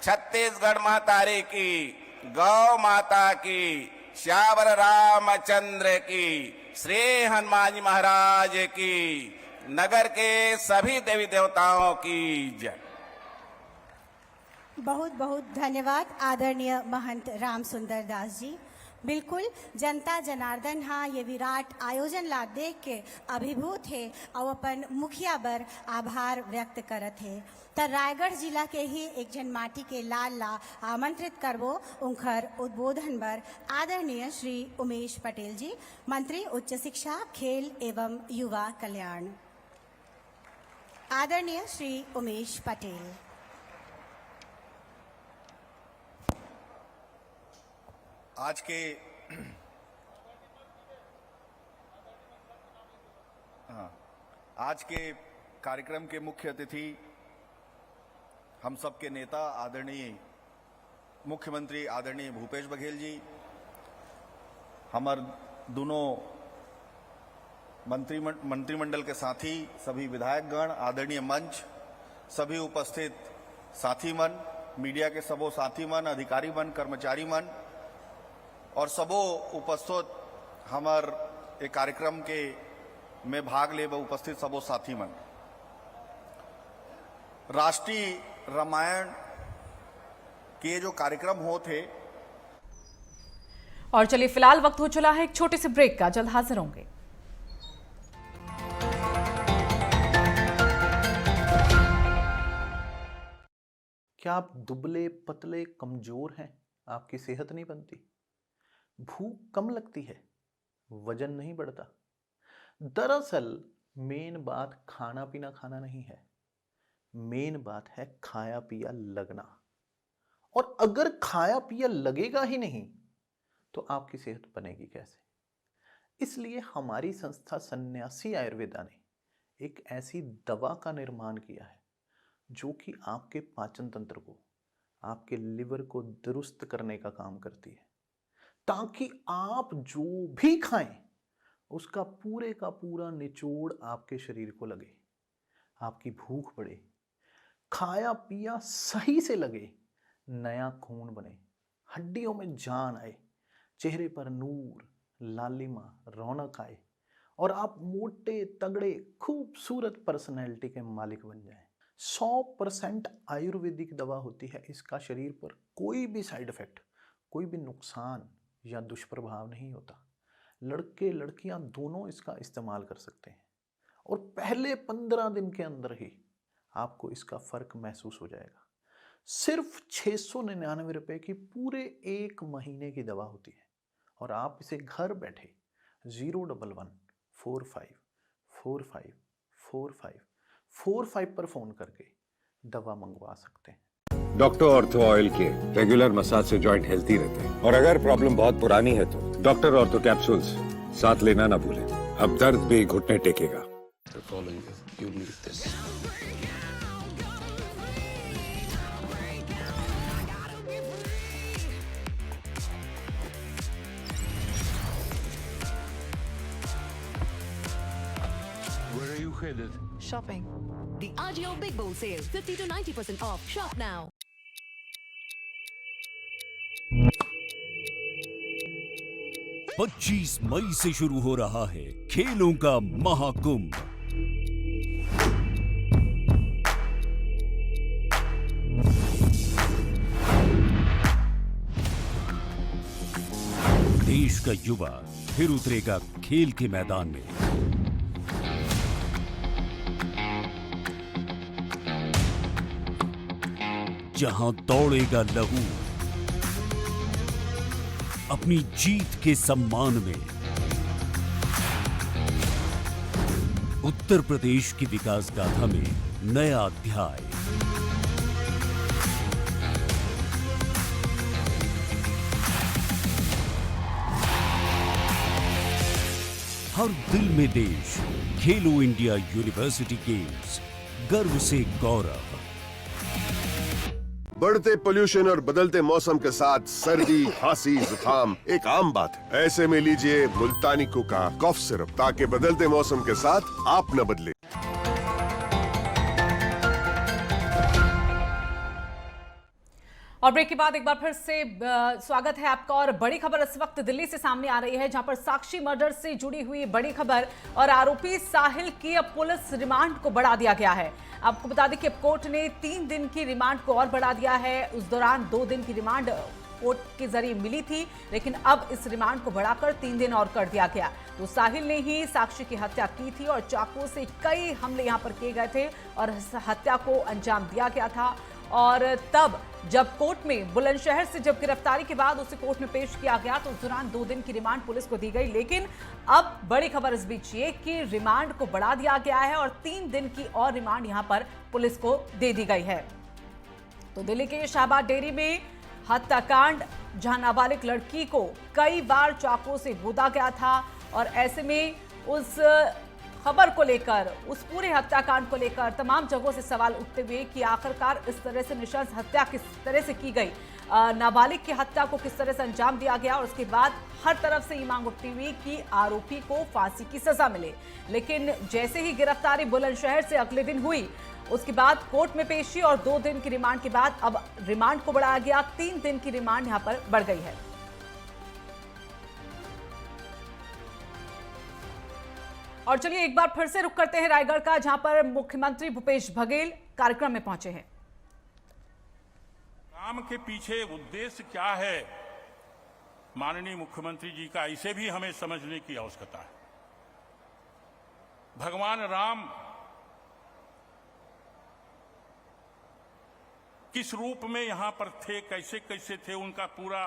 L: छत्तीसगढ़ महतारी की, गौ माता की, श्यावर रामचंद्र की, श्री हनुमान जी महाराज की, नगर के सभी देवी देवताओं की जय।
A: बहुत बहुत धन्यवाद आदरणीय महंत राम सुंदर दास जी। बिल्कुल जनता जनार्दन हाँ ये विराट आयोजन ला देख के अभिभूत है और अपन मुखिया बर आभार व्यक्त करत है। तो रायगढ़ जिला के ही एक जन माटी के लाल ला आमंत्रित करबो उनकर उद्बोधन बर आदरणीय श्री उमेश पटेल जी, मंत्री उच्च शिक्षा खेल एवं युवा कल्याण। आदरणीय श्री उमेश पटेल।
B: आज के
M: आज के कार्यक्रम के मुख्य अतिथि हम सबके नेता आदरणीय मुख्यमंत्री आदरणीय भूपेश बघेल जी, हमार दोनों मंत्रिमंडल के साथी, सभी विधायकगण, आदरणीय मंच, सभी उपस्थित साथी मन, मीडिया के सबो साथी मन, अधिकारी मन, कर्मचारी मन और सबो उपस्थित हमार एक कार्यक्रम के में भाग ले उपस्थित सबो साथी मन। राष्ट्रीय रामायण के जो कार्यक्रम होते।
C: और चलिए फिलहाल वक्त हो चला है एक छोटे से ब्रेक का, जल्द हाजिर होंगे।
D: क्या आप दुबले पतले कमजोर हैं? आपकी सेहत नहीं बनती, भूख कम लगती है, वजन नहीं बढ़ता। दरअसल मेन बात खाना पीना खाना नहीं है, मेन बात है खाया पिया लगना। और अगर खाया पिया लगेगा ही नहीं तो आपकी सेहत बनेगी कैसे? इसलिए हमारी संस्था सन्यासी आयुर्वेदा ने एक ऐसी दवा का निर्माण किया है जो कि आपके पाचन तंत्र को, आपके लिवर को दुरुस्त करने का काम करती है, ताकि आप जो भी खाएं उसका पूरे का पूरा निचोड़ आपके शरीर को लगे, आपकी भूख बढ़े, खाया पिया सही से लगे, नया खून बने, हड्डियों में जान आए, चेहरे पर नूर, लालिमा, रौनक आए और आप मोटे तगड़े खूबसूरत पर्सनैलिटी के मालिक बन जाएं। 100% आयुर्वेदिक दवा होती है। इसका शरीर पर कोई भी साइड इफेक्ट, कोई भी नुकसान या दुष्प्रभाव नहीं होता। लड़के लड़कियां दोनों इसका इस्तेमाल कर सकते हैं और पहले 15 दिन के अंदर ही आपको इसका फर्क महसूस हो जाएगा। सिर्फ 699 रुपए की पूरे 1 महीने की दवा होती है और आप इसे घर बैठे 011-45454545 पर फोन करके दवा मंगवा सकते हैं।
H: डॉक्टर ऑर्थो ऑयल के रेगुलर मसाज से जॉइंट हेल्थी रहते हैं और अगर प्रॉब्लम बहुत पुरानी है तो डॉक्टर ऑर्थो कैप्सूल्स साथ लेना ना भूलें। अब दर्द भी घुटने टेकेगा।
E: Following you, you need this.
F: Where are you headed?
G: Shopping. The Ajio Big Bowl Sale. 50 to 90% off. Shop now.
I: पच्चीस मई से शुरू हो रहा है खेलों का महाकुंभ। देश का युवा फिर उतरेगा खेल के मैदान में। जहां दौड़ेगा लहू अपनी जीत के सम्मान में। उत्तर प्रदेश की विकास गाथा में नया अध्याय। हर दिल में देश। खेलो इंडिया यूनिवर्सिटी गेम्स, गर्व से गौरव।
J: बढ़ते पोल्यूशन और बदलते मौसम के साथ सर्दी, खांसी, जुकाम एक आम बात है। ऐसे में लीजिए मुल्तानी कुका कफ सिरप, ताकि बदलते मौसम के साथ आप न बदले।
C: और ब्रेक के बाद एक बार फिर से स्वागत है आपका। और बड़ी खबर इस वक्त दिल्ली से सामने आ रही है, जहां पर साक्षी मर्डर से जुड़ी हुई बड़ी खबर और आरोपी साहिल की अब पुलिस रिमांड को बढ़ा दिया गया है। आपको बता दें कि अब कोर्ट ने 3 दिन की रिमांड को और बढ़ा दिया है। उस दौरान 2 दिन की रिमांड कोर्ट के जरिए मिली थी, लेकिन अब इस रिमांड को बढ़ाकर 3 दिन और कर दिया गया। तो साहिल ने ही साक्षी की हत्या की थी और चाकू से कई हमले यहां पर किए गए थे और हत्या को अंजाम दिया गया था। और तब जब कोर्ट में बुलंदशहर से जब गिरफ्तारी के बाद उसे कोर्ट में पेश किया गया तो उस दौरान 2 दिन की रिमांड पुलिस को दी गई। लेकिन अब बड़ी खबर इस बीच ये कि रिमांड को बढ़ा दिया गया है और 3 दिन की और रिमांड यहां पर पुलिस को दे दी गई है। तो दिल्ली के शाहबाद डेयरी में हत्याकांड, जहां नाबालिग लड़की को कई बार चाकू से गोदा गया था और ऐसे में उस खबर को लेकर, उस पूरे हत्याकांड को लेकर तमाम जगहों से सवाल उठते हुए कि आखिरकार इस तरह से नृशंस हत्या किस तरह से की गई, नाबालिग की हत्या को किस तरह से अंजाम दिया गया, और उसके बाद हर तरफ से ये मांग उठती हुई कि आरोपी को फांसी की सजा मिले। लेकिन जैसे ही गिरफ्तारी बुलंदशहर से अगले दिन हुई, उसके बाद कोर्ट में पेशी और 2 दिन की रिमांड के बाद अब रिमांड को बढ़ाया गया, 3 दिन की रिमांड यहां पर बढ़ गई है। और चलिए एक बार फिर से रुख करते हैं रायगढ़ का, जहां पर मुख्यमंत्री भूपेश बघेल कार्यक्रम में पहुंचे हैं।
F: काम के पीछे उद्देश्य क्या है माननीय मुख्यमंत्री जी का, इसे भी हमें समझने की आवश्यकता है। भगवान राम किस रूप में यहां पर थे, कैसे कैसे थे, उनका पूरा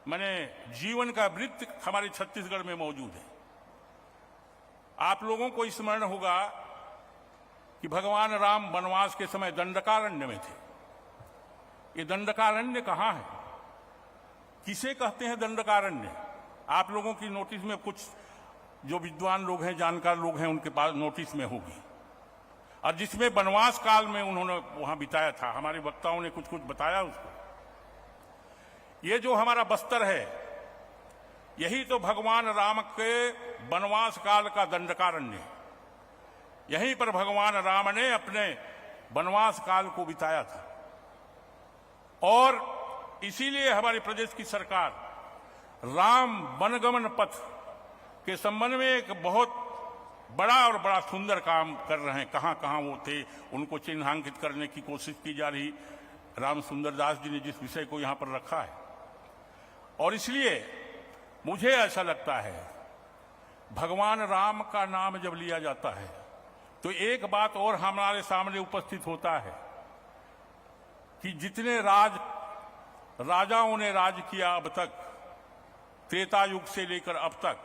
F: माने जीवन का वृत्त हमारे छत्तीसगढ़ में मौजूद है। आप लोगों को स्मरण होगा कि भगवान राम वनवास के समय दंडकारण्य में थे। ये दंडकारण्य कहाँ है, किसे कहते हैं दंडकारण्य? आप लोगों की नोटिस में कुछ जो विद्वान लोग हैं, जानकार लोग हैं, उनके पास नोटिस में होगी, और जिसमें वनवास काल में उन्होंने वहां बिताया था। हमारे वक्ताओं ने कुछ कुछ बताया उसको। ये जो हमारा बस्तर है, यही तो भगवान राम के वनवास काल का दंडकारण्य है। यहीं पर भगवान राम ने अपने वनवास काल को बिताया था, और इसीलिए हमारे प्रदेश की सरकार राम वनगमन पथ के संबंध में एक बहुत बड़ा और बड़ा सुंदर काम कर रहे हैं। कहां कहां वो थे, उनको चिन्हांकित करने की कोशिश की जा रही। राम सुंदर दास जी ने जिस विषय को यहां पर रखा है, और इसलिए मुझे ऐसा लगता है भगवान राम का नाम जब लिया जाता है तो एक बात और हमारे सामने उपस्थित होता है कि जितने राजाओं ने राज किया अब तक, त्रेता युग से लेकर अब तक,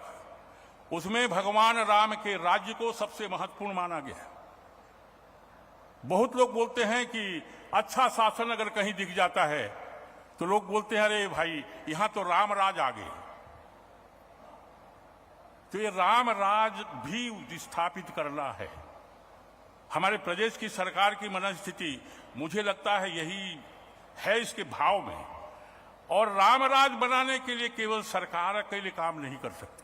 F: उसमें भगवान राम के राज्य को सबसे महत्वपूर्ण माना गया। बहुत लोग बोलते हैं कि अच्छा शासन अगर कहीं दिख जाता है तो लोग बोलते हैं अरे भाई यहां तो राम राज आ गए। तो ये राम राज भी स्थापित करना है। हमारे प्रदेश की सरकार की मनस्थिति मुझे लगता है यही है इसके भाव में, और राम राज बनाने के लिए केवल सरकार अकेले काम नहीं कर सकती,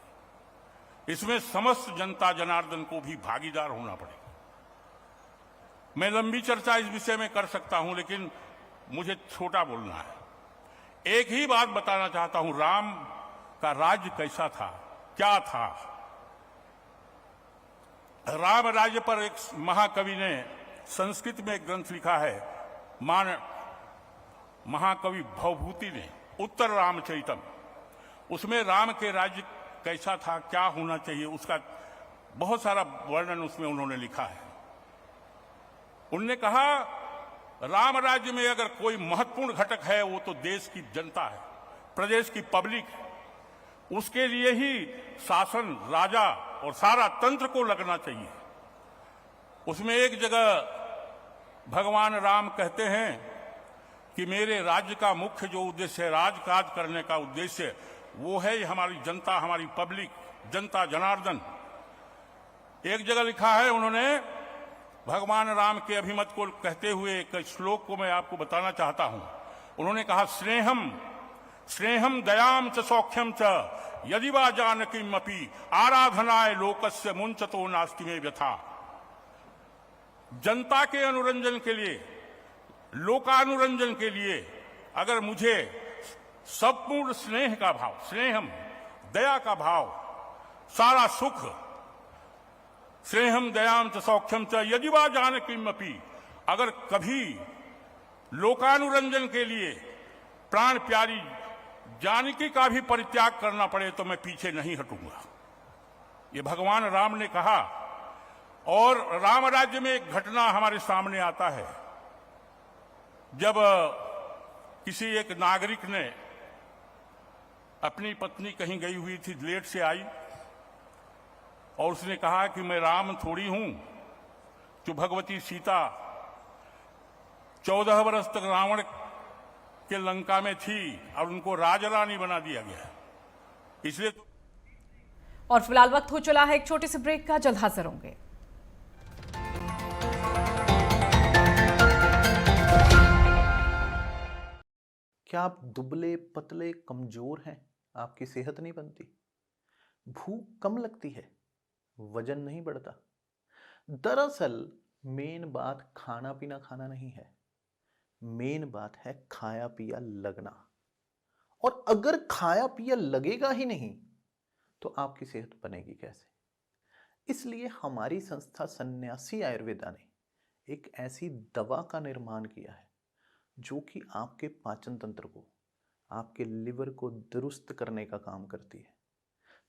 F: इसमें समस्त जनता जनार्दन को भी भागीदार होना पड़ेगा। मैं लंबी चर्चा इस विषय में कर सकता हूं, लेकिन मुझे छोटा बोलना है। एक ही बात बताना चाहता हूं, राम का राज्य कैसा था, क्या था। राम राज्य पर एक महाकवि ने संस्कृत में एक ग्रंथ लिखा है, महाकवि भवभूति ने, उत्तर रामचरितम। उसमें राम के राज्य कैसा था, क्या होना चाहिए, उसका बहुत सारा वर्णन उसमें उन्होंने लिखा है। उन्होंने कहा राम राज्य में अगर कोई महत्वपूर्ण घटक है वो तो देश की जनता है, प्रदेश की पब्लिक है। उसके लिए ही शासन, राजा और सारा तंत्र को लगना चाहिए। उसमें एक जगह भगवान राम कहते हैं कि मेरे राज्य का मुख्य जो उद्देश्य है, राजकाज करने का उद्देश्य, वो है हमारी जनता, हमारी पब्लिक, जनता जनार्दन। एक जगह लिखा है उन्होंने, भगवान राम के अभिमत को कहते हुए एक श्लोक को मैं आपको बताना चाहता हूं। उन्होंने कहा, स्नेहम दयाम च सौख्यम च यदि वा जानकीमपि आराधनाय लोकस्य मुंचतो नास्ति में व्यथा। जनता के अनुरंजन के लिए, लोकानुरंजन के लिए अगर मुझे संपूर्ण स्नेह का भाव, स्नेहम दया का भाव, सारा सुख, स्नेहम दयाम च सौख्यम च यदि वा जानकीमपि, अगर कभी लोकानुरंजन के लिए प्राण प्यारी जानकी का भी परित्याग करना पड़े तो मैं पीछे नहीं हटूंगा। ये भगवान राम ने कहा। और राम राज्य में एक घटना हमारे सामने आता है, जब किसी एक नागरिक ने अपनी पत्नी कहीं गई हुई थी, लेट से आई, और उसने कहा कि मैं राम थोड़ी हूं जो भगवती सीता 14 वर्ष तक रावण के लंका में थी और उनको राजरानी बना दिया गया, इसलिए।
C: और फिलहाल वक्त हो चला है एक छोटे से ब्रेक का, जल्द हाजिर होंगे।
D: क्या आप दुबले पतले कमजोर हैं? आपकी सेहत नहीं बनती, भूख कम लगती है, वजन नहीं बढ़ता? दरअसल मेन बात खाना पीना खाना नहीं है, मेन बात है खाया पिया लगना। और अगर खाया पिया लगेगा ही नहीं तो आपकी सेहत बनेगी कैसे? इसलिए हमारी संस्था सन्यासी आयुर्वेदा ने एक ऐसी दवा का निर्माण किया है जो कि आपके पाचन तंत्र को, आपके लिवर को दुरुस्त करने का काम करती है,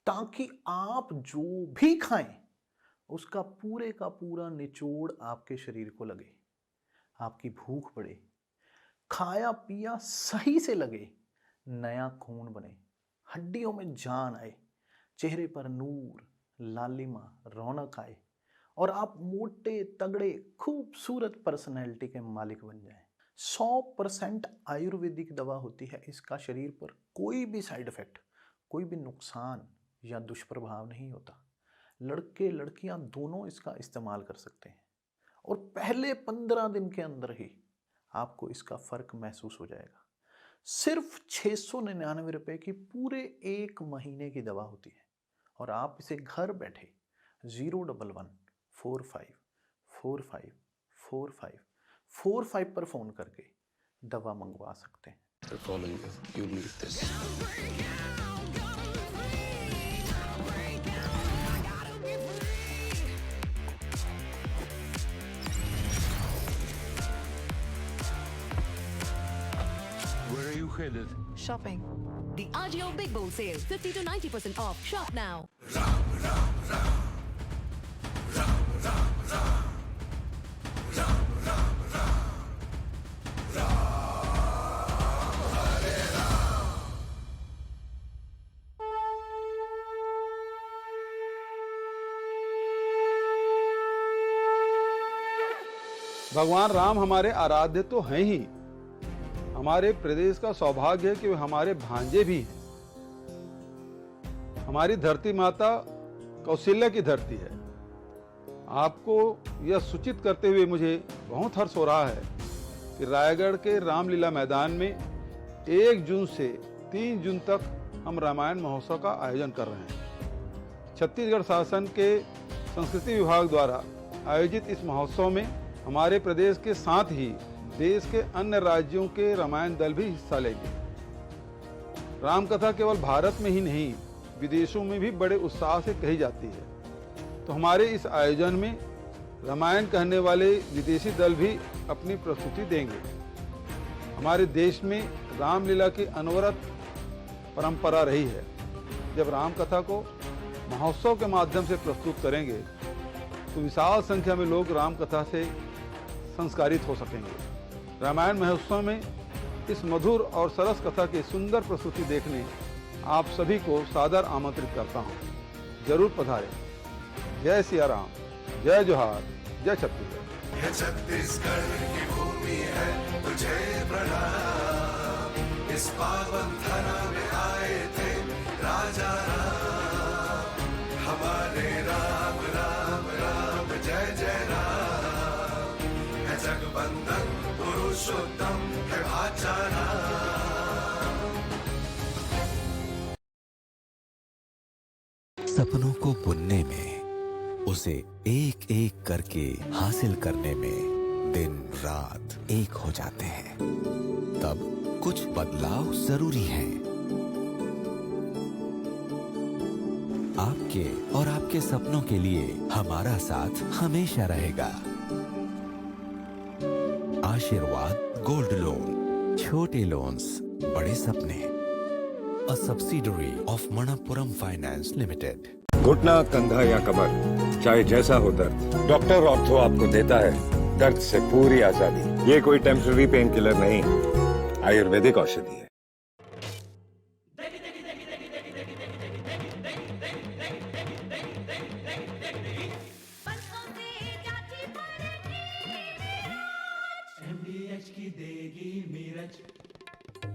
D: ताकि आप जो भी खाएं उसका पूरे का पूरा निचोड़ आपके शरीर को लगे, आपकी भूख बढ़े, खाया पिया सही से लगे, नया खून बने, हड्डियों में जान आए, चेहरे पर नूर, लालिमा, रौनक आए और आप मोटे तगड़े खूबसूरत पर्सनैलिटी के मालिक बन जाएं। 100% आयुर्वेदिक दवा होती है। इसका शरीर पर कोई भी साइड इफेक्ट, कोई भी नुकसान या दुष्प्रभाव नहीं होता। लड़के लड़कियां दोनों इसका इस्तेमाल कर सकते हैं और पहले 15 दिन के अंदर ही आपको इसका फर्क महसूस हो जाएगा। सिर्फ 699 रुपए की पूरे 1 महीने की दवा होती है और आप इसे घर बैठे 011-45454545 पर फोन करके दवा मंगवा सकते हैं।
E: Following this, you'll need this.
I: Where are you headed?
G: Shopping. The Ajio Big Bowl Sale. 50 to 90% off. Shop now.
N: भगवान राम हमारे आराध्य तो हैं ही, हमारे प्रदेश का सौभाग्य है कि वे हमारे भांजे भी हैं। हमारी धरती माता कौशल्या की धरती है। आपको यह सूचित करते हुए मुझे बहुत हर्ष हो रहा है कि रायगढ़ के रामलीला मैदान में 1 जून से 3 जून तक हम रामायण महोत्सव का आयोजन कर रहे हैं। छत्तीसगढ़ शासन के संस्कृति विभाग द्वारा आयोजित इस महोत्सव में हमारे प्रदेश के साथ ही देश के अन्य राज्यों के रामायण दल भी हिस्सा लेंगे। रामकथा केवल भारत में ही नहीं, विदेशों में भी बड़े उत्साह से कही जाती है। तो हमारे इस आयोजन में रामायण कहने वाले विदेशी दल भी अपनी प्रस्तुति देंगे। हमारे देश में रामलीला की अनवरत परंपरा रही है। जब रामकथा को महोत्सव के माध्यम से प्रस्तुत करेंगे तो विशाल संख्या में लोग रामकथा से संस्कारित हो सकेंगे। रामायण महोत्सव में इस मधुर और सरस कथा की सुंदर प्रस्तुति देखने आप सभी को सादर आमंत्रित करता हूँ। जरूर पधारें। जय सिया राम, जय जोहार, जय छत्तीसगढ़।
O: यह छत्तीसगढ़ की भूमि है, तुझे प्रणाम। इस पावन धरा में आए थे राजा राम, हमारे राम राम राम जय जय राम। है जगबंदन पुरुषोत्तम है भाचारा।
P: सपनों को बुनने में, उसे एक एक करके हासिल करने में दिन रात एक हो जाते हैं। तब कुछ बदलाव जरूरी है। आपके और आपके सपनों के लिए हमारा साथ हमेशा रहेगा। आशीर्वाद गोल्ड लोन, छोटे लोन्स, बड़े सपने। A subsidiary of Manappuram Finance Limited.
H: घुटना, कंधा या कमर, चाहे जैसा हो दर्द, डॉक्टर ऑर्थो आपको देता है दर्द से पूरी आजादी। ये कोई टेम्पररी पेन किलर नहीं, आयुर्वेदिक औषधि है।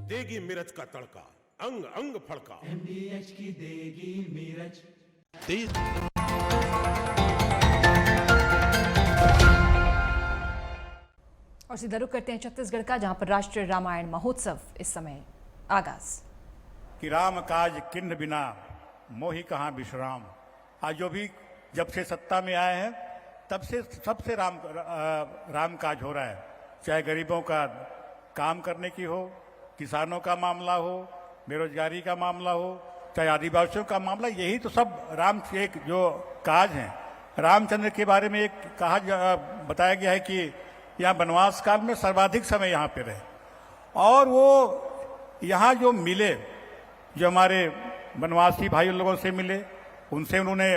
Q: देगी मिर्च का तड़का, अंग अंग फड़का।
R: MDH की देगी मिर्च,
C: और सीधा रुख करते हैं छत्तीसगढ़ का, जहां पर राष्ट्रीय रामायण महोत्सव इस समय आगाज।
F: कि राम काज किन्न बिना मोहि कहाँ विश्राम। आज जो भी जब से सत्ता में आए हैं तब से सबसे राम काज हो रहा है, चाहे गरीबों का काम करने की हो, किसानों का मामला हो, बेरोजगारी का मामला हो, चाहे आदिवासियों का मामला, यही तो सब राम के एक जो काज हैं। रामचंद्र के बारे में एक बताया गया है कि यहाँ वनवास काल में सर्वाधिक समय यहाँ पे रहे और वो यहाँ जो मिले, जो हमारे वनवासी भाई लोगों से मिले, उनसे उन्होंने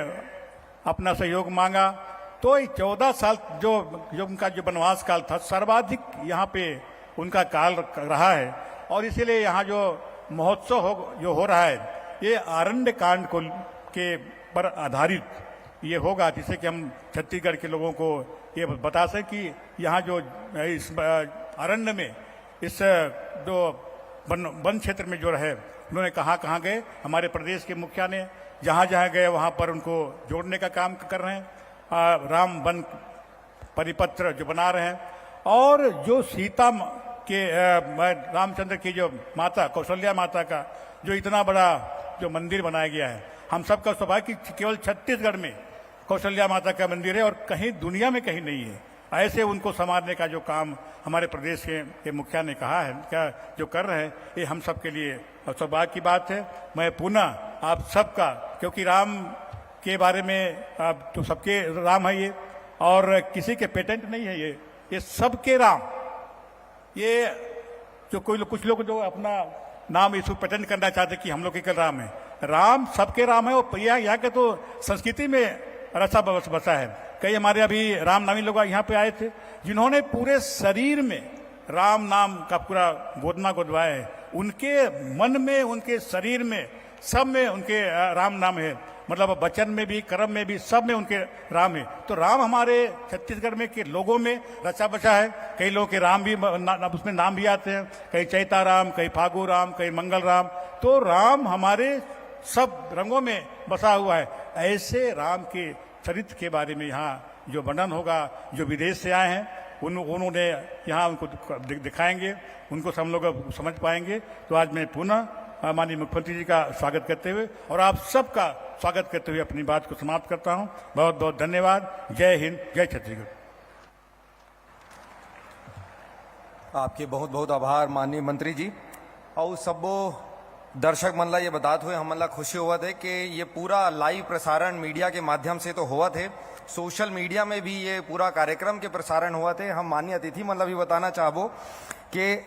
F: अपना सहयोग मांगा। तो 14 साल जो उनका जो वनवास काल था, सर्वाधिक यहाँ पे उनका काल रहा है। और इसीलिए यहाँ जो महोत्सव जो हो रहा है, ये आरण्य कांड को के पर आधारित ये होगा, जिससे कि हम छत्तीसगढ़ के लोगों को ये बता सकें कि यहाँ जो इस अरण्य में इस जो वन क्षेत्र में जो रहे, उन्होंने कहाँ कहाँ गए। हमारे प्रदेश के मुखिया ने जहाँ जहाँ गए वहाँ पर उनको जोड़ने का काम कर रहे हैं। राम वन परिपत्र जो बना रहे हैं और जो सीता के रामचंद्र की जो माता कौशल्या माता का जो इतना बड़ा जो मंदिर बनाया गया है, हम सबका सौभाग्य कि केवल छत्तीसगढ़ में कौशल्या माता का मंदिर है और कहीं दुनिया में कहीं नहीं है। ऐसे उनको संवारने का जो काम हमारे प्रदेश के मुखिया ने कहा है, क्या जो कर रहे हैं, ये हम सब के लिए सौभाग्य की बात है। मैं पुनः आप सबका, क्योंकि राम के बारे में तो सबके राम है ये, और किसी के पेटेंट नहीं है ये सबके राम। ये जो कुछ लोग जो अपना नाम इसको पेटेंट करना चाहते कि हम लोग के राम है, राम सबके राम है। और यहाँ के तो संस्कृति में रचा बसा है। कई हमारे अभी रामनामी लोग यहाँ पे आए थे, जिन्होंने पूरे शरीर में राम नाम का पूरा गोदना गोदवाया है। उनके मन में, उनके शरीर में, सब में उनके राम नाम है। मतलब वचन में भी, कर्म में भी, सब में उनके राम है। तो राम हमारे छत्तीसगढ़ में के लोगों में रचा बचा है। कई लोगों के राम भी उसमें नाम भी आते हैं, कई चैता राम, कई फागु राम, कई मंगल राम। तो राम हमारे सब रंगों में बसा हुआ है। ऐसे राम के चरित्र के बारे में यहाँ जो वर्णन होगा, जो विदेश से आए हैं उन्होंने यहाँ उनको दिखाएंगे, उनको सब लोग समझ पाएंगे। तो आज मैं पुनः माननीय मुख्यमंत्री जी का स्वागत करते हुए और आप सबका स्वागत करते हुए अपनी बात को समाप्त करता हूँ। बहुत बहुत धन्यवाद। जय हिंद, जय छत्तीसगढ़।
B: आपके बहुत बहुत आभार माननीय मंत्री जी। और सबो दर्शक मन ला ये बताते हुए हमन ला खुशी हुआ थे कि ये पूरा लाइव प्रसारण मीडिया के माध्यम से तो हुआ थे, सोशल मीडिया में भी ये पूरा कार्यक्रम के प्रसारण हुआ थे। हम माननीय अतिथि मन ला भी बताना चाहबो कि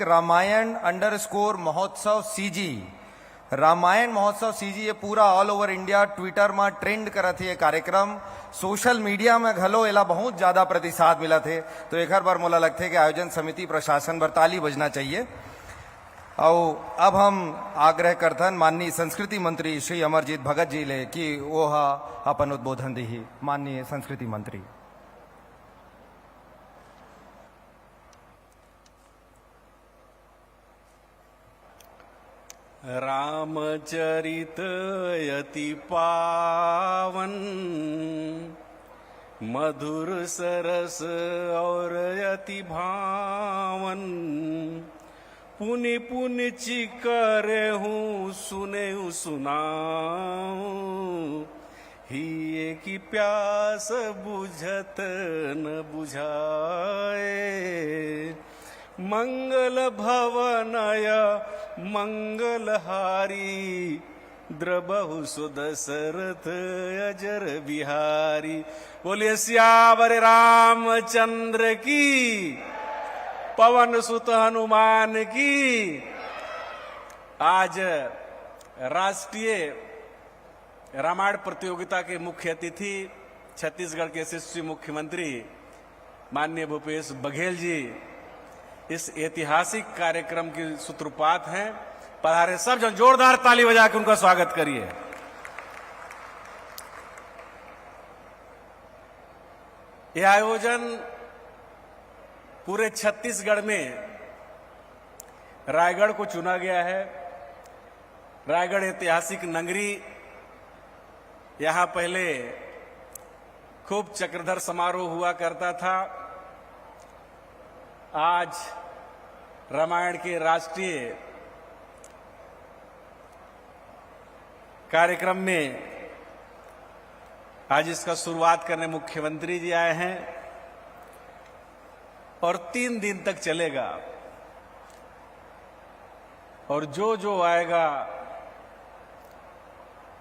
B: #रामायण_महोत्सव CG, रामायण महोत्सव CG ये पूरा ऑल ओवर इंडिया ट्विटर में ट्रेंड करत है। ये कार्यक्रम सोशल मीडिया में घलो एला बहुत ज्यादा प्रतिसाद मिला थे। तो एक बार मोला लगते है कि आयोजन समिति प्रशासन बर ताली बजना चाहिए। और अब हम आग्रह करथन माननीय संस्कृति मंत्री श्री अमरजीत भगत जी ले कि वो अपन उद्बोधन दी। माननीय संस्कृति मंत्री।
Q: रामचरित अति पावन, मधुर सरस और अति भावन, पुनि पुनि चिकरे हूँ सुने सुनाऊं, ही की प्यास बुझत न बुझाए। मंगल भवनय मंगलहारी, द्रबहु सुदशरथ अजर बिहारी। बोलिए सियावर रामचंद्र की, पवन सुत हनुमान की। आज राष्ट्रीय रामायण प्रतियोगिता के मुख्य अतिथि छत्तीसगढ़ के यशस्वी मुख्यमंत्री माननीय भूपेश बघेल जी इस ऐतिहासिक कार्यक्रम के सूत्रपात हैं। पधारे सब जन जोरदार ताली बजा के उनका स्वागत करिए। यह आयोजन पूरे छत्तीसगढ़ में रायगढ़ को चुना गया है। रायगढ़ ऐतिहासिक नगरी यहाँ पहले खूब चक्रधर समारोह हुआ करता था। आज रामायण के राष्ट्रीय कार्यक्रम में आज इसका शुरुआत करने मुख्यमंत्री जी आए हैं और 3 दिन तक चलेगा और जो आएगा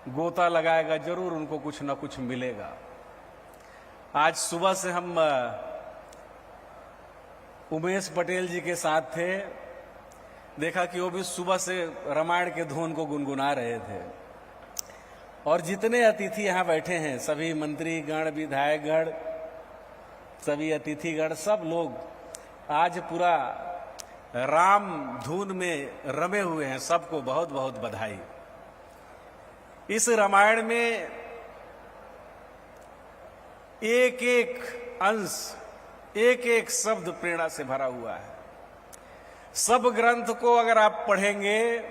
Q: गोता लगाएगा, जरूर उनको कुछ ना कुछ मिलेगा। आज सुबह से हम उमेश पटेल जी के साथ थे, देखा कि वो भी सुबह से रामायण के धुन को गुनगुना रहे थे। और जितने अतिथि यहाँ बैठे हैं, सभी मंत्रीगण, विधायकगण, सभी अतिथिगण, सब लोग आज पूरा राम धुन में रमे हुए हैं। सबको बहुत बहुत बधाई। इस रामायण में एक एक अंश, एक एक शब्द प्रेरणा से भरा हुआ है। सब ग्रंथ को अगर आप पढ़ेंगे,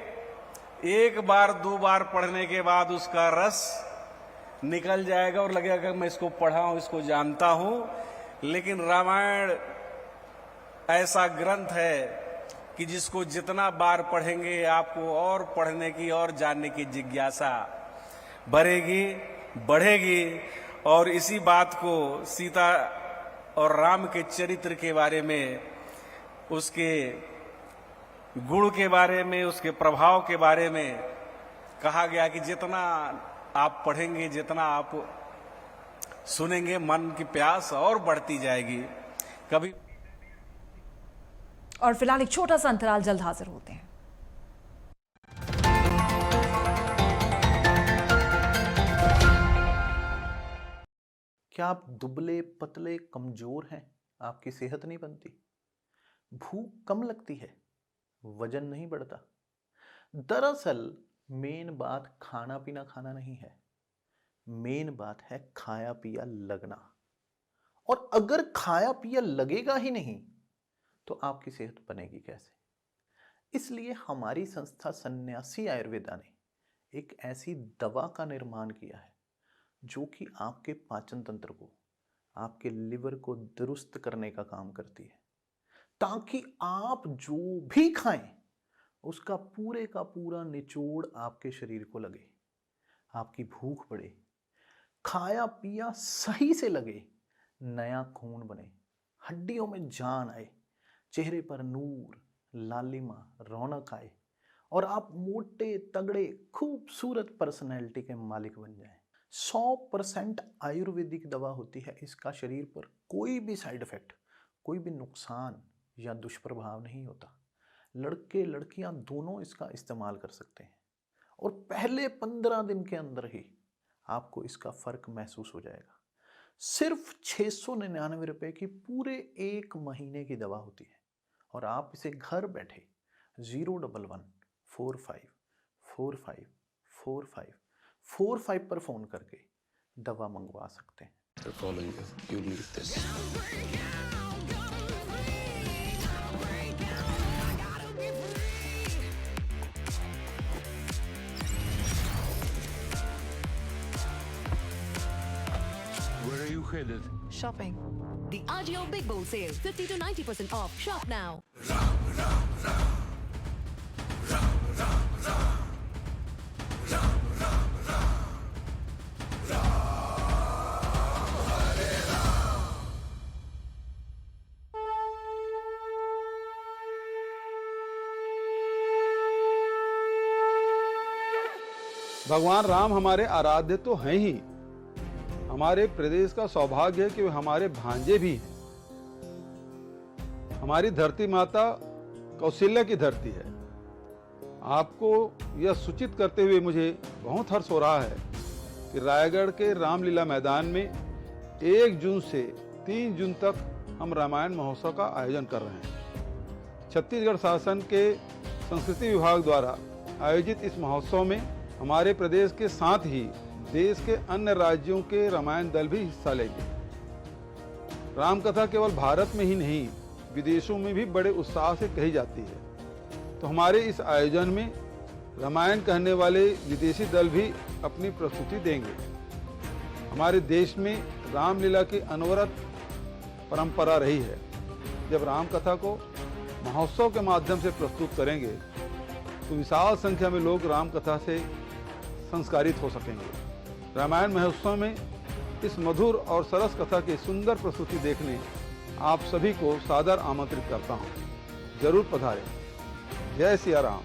Q: एक बार 2 बार पढ़ने के बाद उसका रस निकल जाएगा और लगेगा कि मैं इसको पढ़ा हूं, इसको जानता हूं। लेकिन रामायण ऐसा ग्रंथ है कि जिसको जितना बार पढ़ेंगे आपको और पढ़ने की और जानने की जिज्ञासा बढ़ेगी, बढ़ेगी। और इसी बात को सीता और राम के चरित्र के बारे में, उसके गुण के बारे में, उसके प्रभाव के बारे में कहा गया कि जितना आप पढ़ेंगे, जितना आप सुनेंगे, मन की प्यास और बढ़ती जाएगी। कभी
C: और फिलहाल एक छोटा सा अंतराल, जल्द हाजिर होते हैं।
D: क्या आप दुबले पतले कमजोर हैं? आपकी सेहत नहीं बनती, भूख कम लगती है, वजन नहीं बढ़ता? दरअसल मेन बात खाना पीना खाना नहीं है, मेन बात है खाया पिया लगना। और अगर खाया पिया लगेगा ही नहीं तो आपकी सेहत बनेगी कैसे? इसलिए हमारी संस्था सन्यासी आयुर्वेदा ने एक ऐसी दवा का निर्माण किया है जो कि आपके पाचन तंत्र को, आपके लिवर को दुरुस्त करने का काम करती है, ताकि आप जो भी खाएं उसका पूरे का पूरा निचोड़ आपके शरीर को लगे, आपकी भूख बढ़े, खाया पिया सही से लगे, नया खून बने, हड्डियों में जान आए, चेहरे पर नूर, लालिमा, रौनक आए और आप मोटे तगड़े खूबसूरत पर्सनैलिटी के मालिक बन जाएं। 100% आयुर्वेदिक दवा होती है। इसका शरीर पर कोई भी साइड इफेक्ट, कोई भी नुकसान या दुष्प्रभाव नहीं होता। लड़के लड़कियां दोनों इसका इस्तेमाल कर सकते हैं और पहले 15 दिन के अंदर ही आपको इसका फर्क महसूस हो जाएगा। सिर्फ 699 रुपए की पूरे 1 महीने की दवा होती है और आप इसे घर बैठे 011-45454545 पर फोन करके दवा मंगवा सकते हैं।
E: Following you, you need this.
G: Where are you headed? Shopping. The Ajio Big Bowl Sale, 50 to 90% off. Shop now.
N: भगवान राम हमारे आराध्य तो हैं ही, हमारे प्रदेश का सौभाग्य है कि वे हमारे भांजे भी हैं। हमारी धरती माता कौशल्या की धरती है। आपको यह सूचित करते हुए मुझे बहुत हर्ष हो रहा है कि रायगढ़ के रामलीला मैदान में 1 जून से 3 जून तक हम रामायण महोत्सव का आयोजन कर रहे हैं। छत्तीसगढ़ शासन के संस्कृति विभाग द्वारा आयोजित इस महोत्सव में हमारे प्रदेश के साथ ही देश के अन्य राज्यों के रामायण दल भी हिस्सा लेंगे। रामकथा केवल भारत में ही नहीं, विदेशों में भी बड़े उत्साह से कही जाती है। तो हमारे इस आयोजन में रामायण कहने वाले विदेशी दल भी अपनी प्रस्तुति देंगे। हमारे देश में रामलीला की अनवरत परंपरा रही है। जब राम कथा को महोत्सव के माध्यम से प्रस्तुत करेंगे तो विशाल संख्या में लोग राम कथा से संस्कारित हो सकेंगे। रामायण महोत्सव में इस मधुर और सरस कथा की सुंदर प्रस्तुति देखने आप सभी को सादर आमंत्रित करता हूँ। जरूर पधारें। जय सिया राम,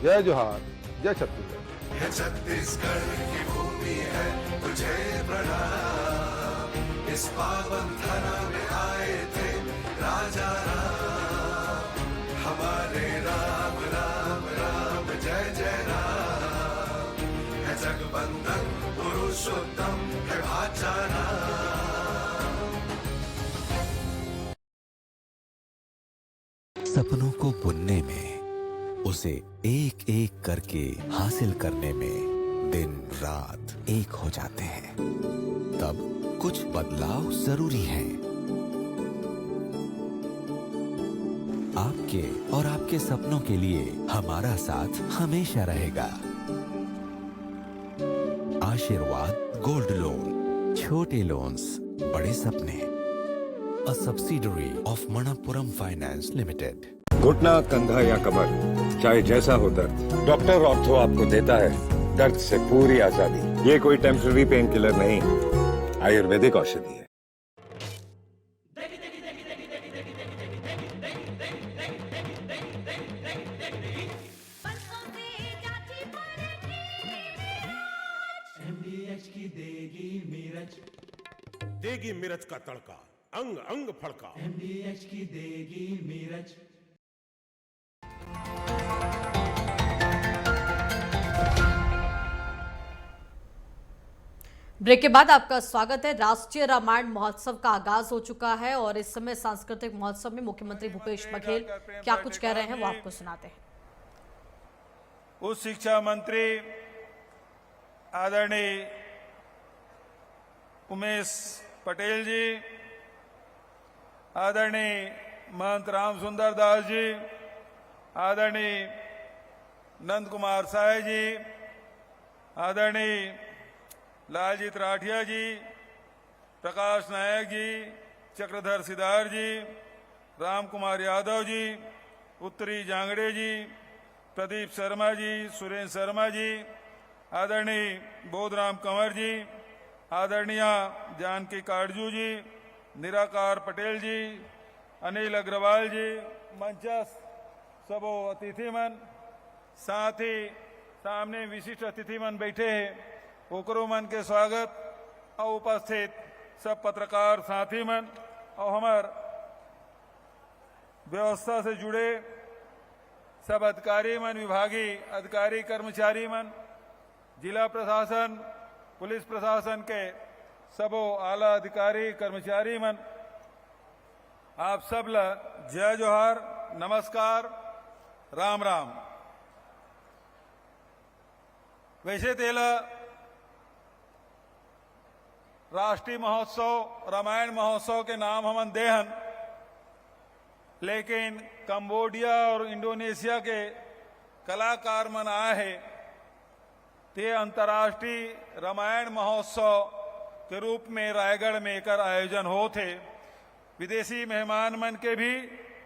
N: जय जोहार, जय छत्तीसगढ़।
O: यह छत्तीसगढ़ की भूमि है, तुझे प्रणाम। इस पावन धरा में आए थे राजा राम, हमारे राम राम राम जय जय राम। है जगबंधन पुरुषोत्तम है भाचा राम।
P: सपनों को बुनने में, उसे एक एक करके हासिल करने में दिन रात एक हो जाते हैं। तब कुछ बदलाव जरूरी हैं। आपके और आपके सपनों के लिए हमारा साथ हमेशा रहेगा। आशीर्वाद गोल्ड लोन, छोटे लोन्स, बड़े सपने। A subsidiary of Manappuram Finance Limited.
H: घुटना, कंधा या कमर, चाहे जैसा हो दर्द, डॉक्टर ऑर्थो आपको देता है दर्द से पूरी आजादी। ये कोई टेम्पररी पेन किलर नहीं, आयुर्वेदिक औषधि है।
R: देगी मिर्च का तड़का, अंग अंग फड़का। MDH की देगी मिर्च।
C: ब्रेक के बाद आपका स्वागत है। राष्ट्रीय रामायण महोत्सव का आगाज हो चुका है और इस समय सांस्कृतिक महोत्सव में मुख्यमंत्री भूपेश बघेल क्या कुछ कह रहे हैं वो आपको सुनाते हैं।
S: उच्च शिक्षा मंत्री आदरणीय उमेश पटेल जी, आदरणीय महंत राम सुंदर दास जी, आदरणीय नंद कुमार साय जी, आदरणीय लालजीत राठिया जी, प्रकाश नायक जी, चक्रधर सिदार जी, राम कुमार यादव जी, उत्तरी जांगड़े जी, प्रदीप शर्मा जी, सुरेंद्र शर्मा जी, आदरणीय बोधराम कंवर जी, आदरणीय जानकी काटजू जी, निराकार पटेल जी, अनिल अग्रवाल जी, मंचस्थ सबो अतिथिमन, साथ ही सामने विशिष्ट अतिथिमन बैठे हैं, ओकरो मन के स्वागत और उपस्थित सब पत्रकार साथी मन और हमार व्यवस्था से जुड़े सब अधिकारी मन, विभागीय अधिकारी कर्मचारी मन, जिला प्रशासन, पुलिस प्रशासन के सबो आला अधिकारी कर्मचारी मन, आप सब ला जय जोहार, नमस्कार, राम राम। वैसे तेला राष्ट्रीय महोत्सव, रामायण महोत्सव के नाम हमन देहन, लेकिन कंबोडिया और इंडोनेशिया के कलाकार मन आए हैं, ते अंतर्राष्ट्रीय रामायण महोत्सव के रूप में रायगढ़ में एकर आयोजन होते। विदेशी मेहमान मन के भी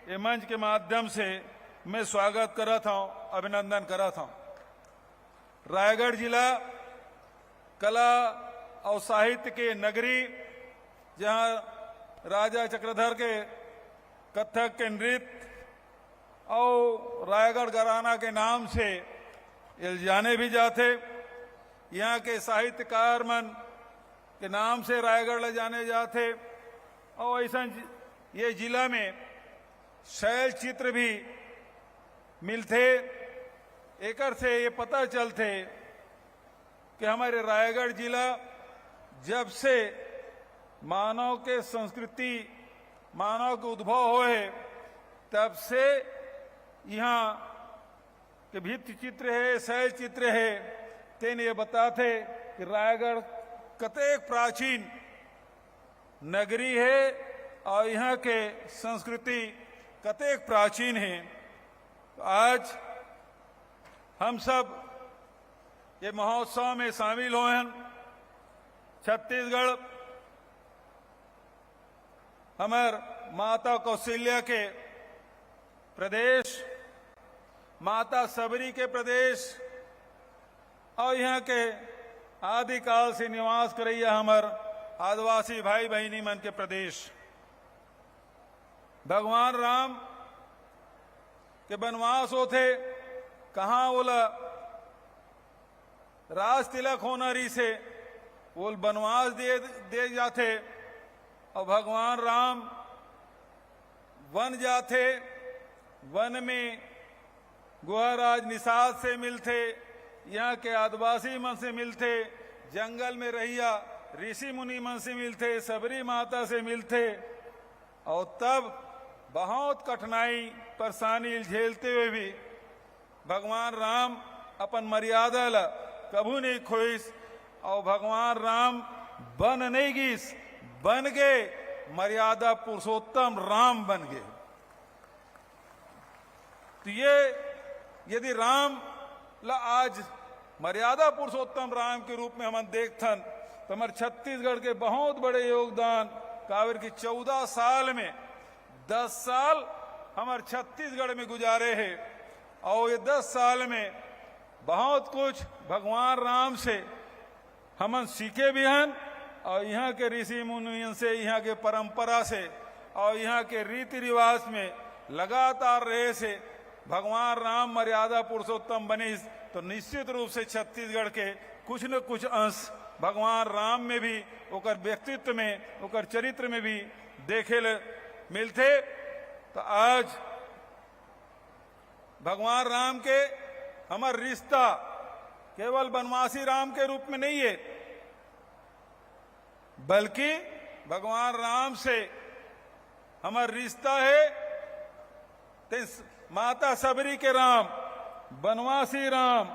S: ये मंच के माध्यम से मैं स्वागत करता हूं, अभिनंदन करता हूं। रायगढ़ जिला कला और साहित्य के नगरी, जहां राजा चक्रधर के कथक के नृत्य और रायगढ़ घराना के नाम से जाने भी जाते, यहाँ के साहित्यकार मन के नाम से रायगढ़ ले जाने जाते। और ऐसा ये जिला में शैल चित्र भी मिलते। एकर से ये पता चलते कि हमारे रायगढ़ जिला जब से मानव के संस्कृति, मानव के उद्भव होए, तब से यहाँ के भित्ति चित्र है, शैल चित्र है, तेन ये बताते कि रायगढ़ कतेक प्राचीन नगरी है और यहाँ के संस्कृति कतेक प्राचीन है। तो आज हम सब ये महोत्सव में शामिल हुए हैं। छत्तीसगढ़ हमार माता कौशल्या के प्रदेश, माता सबरी के प्रदेश और यहाँ के आदिकाल से निवास करैया हमार आदिवासी भाई बहनी मन के प्रदेश। भगवान राम के वनवास होते कहाँ बोला राज तिलक होनारी से वो वनवास दे जाते और भगवान राम वन जाते, वन में गुहाराज निषाद से मिलते, यहाँ के आदिवासी मन से मिलते, जंगल में रहिया ऋषि मुनि मन से मिलते, सबरी माता से मिलते और तब बहुत कठिनाई परेशानी झेलते हुए भी भगवान राम अपन मर्यादा ला कभू नहीं खोइस और भगवान राम बन नहीं गिस, बन गए मर्यादा पुरुषोत्तम राम बन गए। तो ये यदि राम ला आज मर्यादा पुरुषोत्तम राम के रूप में हम देखथन तो हमारे छत्तीसगढ़ के बहुत बड़े योगदान कावर की 14 साल में 10 साल हमारे छत्तीसगढ़ में गुजारे हैं और ये 10 साल में बहुत कुछ भगवान राम से हम सीखे भी हैं और यहाँ के ऋषि मुनियों से, यहाँ के परंपरा से और यहाँ के रीति रिवाज में लगातार रहे से भगवान राम मर्यादा पुरुषोत्तम बने तो निश्चित रूप से छत्तीसगढ़ के कुछ न कुछ अंश भगवान राम में भी, ओकर व्यक्तित्व में, ओकर चरित्र में भी देखे मिलते। तो आज भगवान राम के हमार रिश्ता केवल वनवासी राम के रूप में नहीं है, बल्कि भगवान राम से हमार रिश्ता है माता सबरी के राम, वनवासी राम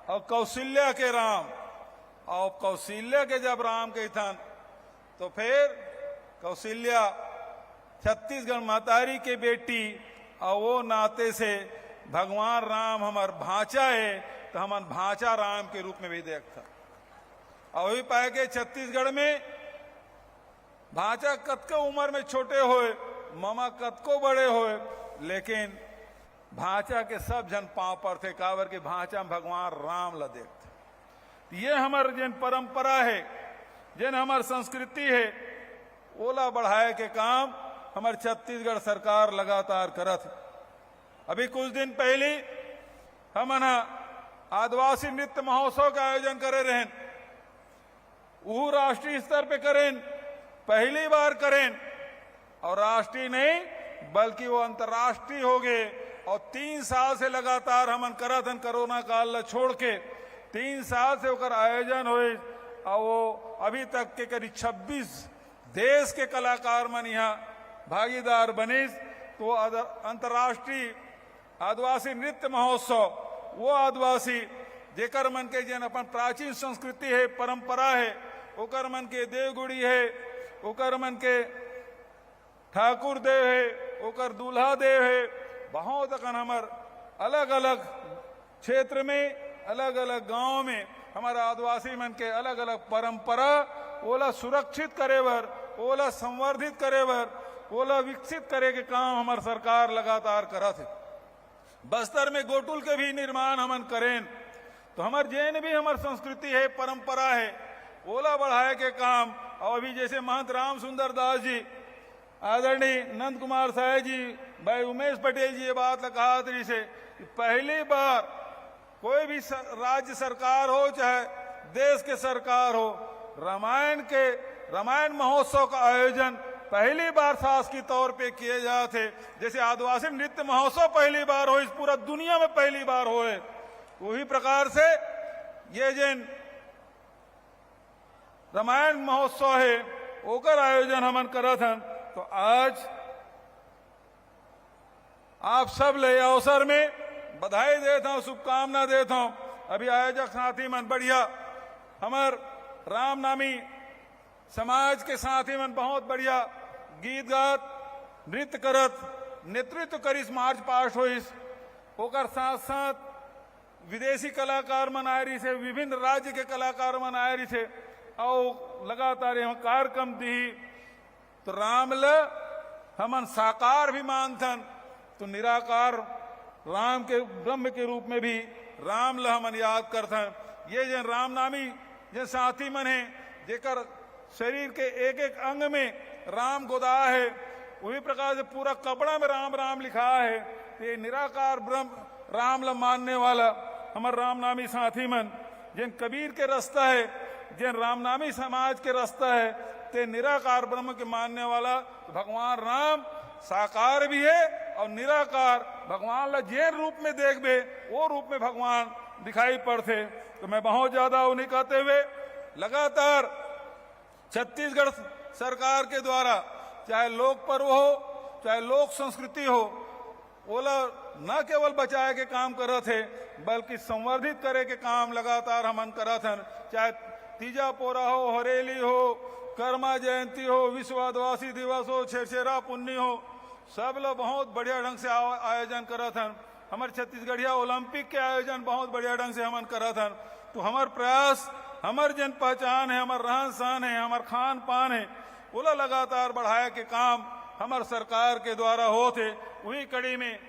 S: और कौशल्या के राम। और कौशल्या के जब राम के थन तो फिर कौशल्या छत्तीसगढ़ मातारी के बेटी और वो नाते से भगवान राम हमार भांचा है तो हमार भांचा राम के रूप में भी देखता। और वही पाए के छत्तीसगढ़ में भांचा कतको उम्र में छोटे होए, मामा कतको बड़े होए, लेकिन भांचा के सब जन पांव पर थे कावर के भांचा में भगवान राम ला देखते। ये हमार जिन परंपरा है, जिन हमार संस्कृति है, ओला बढ़ाए के काम हमारे छत्तीसगढ़ सरकार लगातार करत। अभी कुछ दिन पहले हम आदिवासी नृत्य महोत्सव का आयोजन करे रहें, वो राष्ट्रीय स्तर पे करें, पहली बार करें और राष्ट्रीय नहीं बल्कि वो अंतर्राष्ट्रीय हो गए। और 3 साल से लगातार हमन करत हन, कोरोना काल ला छोड़ के 3 साल से ओकर आयोजन हुए और वो अभी तक के करीब 26 देश के कलाकार मन यहाँ भागीदार बने। तो अंतर्राष्ट्रीय आदिवासी नृत्य महोत्सव वो आदिवासी जेकर मन के जन अपन प्राचीन संस्कृति है, परंपरा है, ओकर मन के देवगुड़ी है, ओकर मन के ठाकुर देव है, ओकर दूल्हा देव है। बहुत अकन हमार अलग अलग क्षेत्र में, अलग अलग गांव में हमारा आदिवासी मन के अलग अलग परंपरा ओला सुरक्षित करे बर, ओला संवर्धित करे बर, ओला विकसित करे के काम हमार सरकार लगातार करत है। बस्तर में गोटुल के भी निर्माण हमन करें तो हमार जैन भी हमार संस्कृति है, परंपरा है, ओला बढ़ाए के काम। और अभी जैसे महंत राम सुंदर दास जी, आदरणीय नंद कुमार साय जी, भाई उमेश पटेल जी ये बात कहा तरी से कि पहली बार कोई भी राज्य सरकार हो चाहे देश के सरकार हो, रामायण महोत्सव का आयोजन पहली बार शासकीय तौर पे किए जाते। जैसे आदिवासी नृत्य महोत्सव पहली बार हो, इस पूरा दुनिया में पहली बार होए, वही प्रकार से ये जिन रामायण महोत्सव है ओकर आयोजन हमन करत हन। तो आज आप सब ले अवसर में बधाई देता हूं, शुभकामना देता हूं। अभी आयोजक साथी मन बढ़िया हमार रामनामी समाज के साथी मन बहुत बढ़िया गीत गात, नृत्य करत, नेतृत्व करिस, मार्च पास्ट होइस। ओकर साथ साथ विदेशी कलाकार मन आए रही थे, विभिन्न राज्य के कलाकार मन आए रही थे। और लगातार यहाँ कार्यक्रम दी तो रामल हमन साकार भी मानथन तो निराकार राम के ब्रह्म के रूप में भी रामल हमन याद करथन। ये जन राम नामी जे साथी मन है जेकर शरीर के एक एक अंग में राम गोदा है, वही प्रकार से पूरा कपड़ा में राम राम लिखा है। तो ये निराकार ब्रह्म राम ल मानने वाला हमार राम नामी साथी मन जिन कबीर के रास्ता है, जिन रामनामी समाज के रास्ता है, ते निराकार ब्रह्म के मानने वाला तो भगवान राम साकार भी है और निराकार भगवान ला जैन रूप में देखबे वो रूप में भगवान दिखाई पड़ते। तो मैं बहुत ज्यादा उन्हें कहते हुए लगातार छत्तीसगढ़ सरकार के द्वारा चाहे लोक पर्व हो चाहे लोक संस्कृति हो, ओला न केवल बचाए के काम करत है बल्कि संवर्धित करे के काम लगातार हमन करत हन। चाहे तीजा पोरा हो, हरेली हो, कर्मा जयंती हो, विश्व आदिवासी दिवस हो, छेरछेरा पुन्नी हो, सब लोग बहुत बढ़िया ढंग से आयोजन करत हन। हमारे छत्तीसगढ़िया ओलंपिक के आयोजन बहुत बढ़िया ढंग से हमन करत हन। तो हमार प्रयास, हमार जन पहचान है, हमार रहन सहन है, हमार खान पान है, बोला लगातार बढ़ाए के काम हमार सरकार के द्वारा होते। वही कड़ी में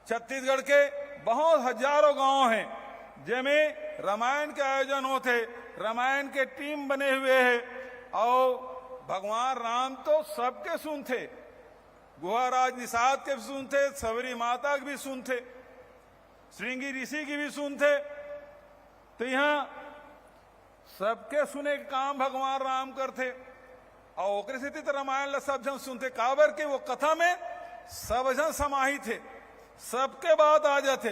S: छत्तीसगढ़ के बहुत हजारों गांव हैं जिनमें रामायण के आयोजन होते, रामायण के टीम बने हुए हैं और भगवान राम तो सबके सुनते, गुहाराज निषाद के भी सुनते, सवरी माता के भी सुनते, श्रृंगी ऋषि की भी सुनते। तो यहाँ सबके सुने के काम भगवान राम करते और ओकरे से तो रामायण ला सब जन सुनते। काबर के वो कथा में सब जन समाहित थे, सबके बात आ जाते,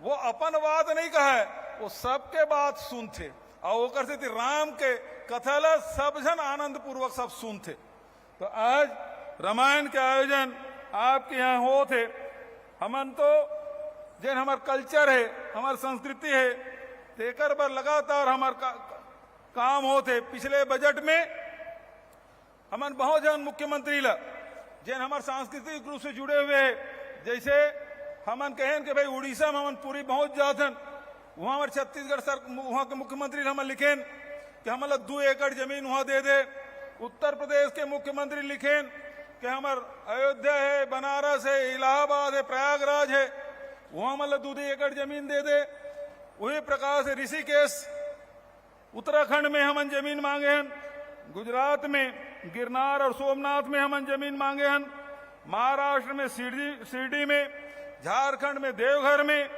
S: वो अपन बात नहीं कहे, वो सबके बात सुनते और ओकर से राम के कथा ला सब जन आनंद पूर्वक सब सुनते। तो आज रामायण के आयोजन आपके यहाँ हो थे। हमन तो जिन हमार कल्चर है, हमार संस्कृति है, तेकर पर लगातार हमार काम होते। पिछले बजट में हमन बहुत जन मुख्यमंत्री ला जिन हमार सांस्कृतिक रूप से जुड़े हुए हैं, जैसे हमन कहें कि भाई उड़ीसा में हमन पूरी बहुत जातन, वहां हमारे छत्तीसगढ़ वहां के मुख्यमंत्री हमन लिखें कि हमन 2 एकड़ जमीन वहां दे दे। उत्तर प्रदेश के मुख्यमंत्री लिखें कि हमार अयोध्या है, बनारस है, इलाहाबाद है, प्रयागराज है, वहां हमन 2 एकड़ जमीन दे दे। वही प्रकार से ऋषिकेश उत्तराखंड में हमन जमीन मांगे हैं, गुजरात में गिरनार और सोमनाथ में हमन जमीन मांगे हैं, महाराष्ट्र में शिरडी में, झारखंड में देवघर में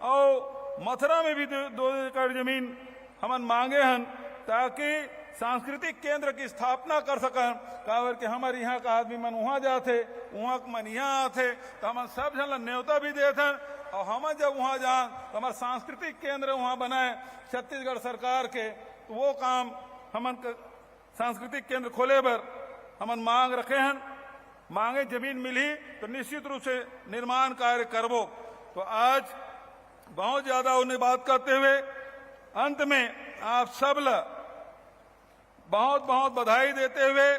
S: और मथुरा में भी 2 एकड़ जमीन हमन मांगे हैं ताकि सांस्कृतिक केंद्र की स्थापना कर सकन। काबर के हमारे यहाँ का आदमी मन वहां जाते, वहां मन यहाँ आते, तो हमन सब जन न्योता भी देते और हम जब वहां जान तो हमारा सांस्कृतिक केंद्र वहां बनाए छत्तीसगढ़ सरकार के, तो वो काम हमन सांस्कृतिक केंद्र खोले पर हमन मांग रखे हैं। मांगे जमीन मिली तो निश्चित रूप से निर्माण कार्य करबो। तो आज बहुत ज्यादा उन्हें बात करते हुए अंत में आप सब ला बहुत बहुत बधाई देते हुए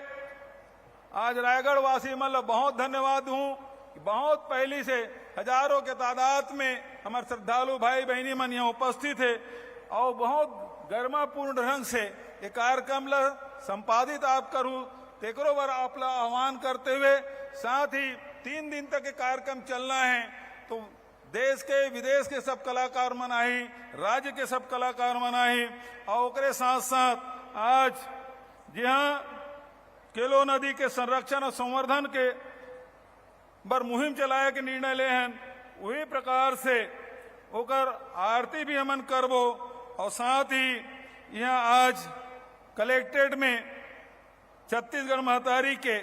S: आज रायगढ़ वासी मतलब बहुत धन्यवाद दूं कि बहुत पहले से हजारों के तादाद में हमारे श्रद्धालु भाई बहनी मन यहाँ उपस्थित है और बहुत गर्मापूर्ण ढंग से ये कार्यक्रम ला संपादित आप करूं तेकरो बार आप ला आह्वान करते हुए, साथ ही 3 दिन तक ये कार्यक्रम चलना है। तो देश के विदेश के सब कलाकार मनाही, राज्य के सब कलाकार मनाही और ओकरे साथ साथ आज जी हाँ केलो नदी के संरक्षण और संवर्धन के बर मुहिम चलाए के निर्णय ले हैं। वही प्रकार से ओकर आरती भी हमन करबो और साथ ही यहाँ आज कलेक्ट्रेट में छत्तीसगढ़ महतारी के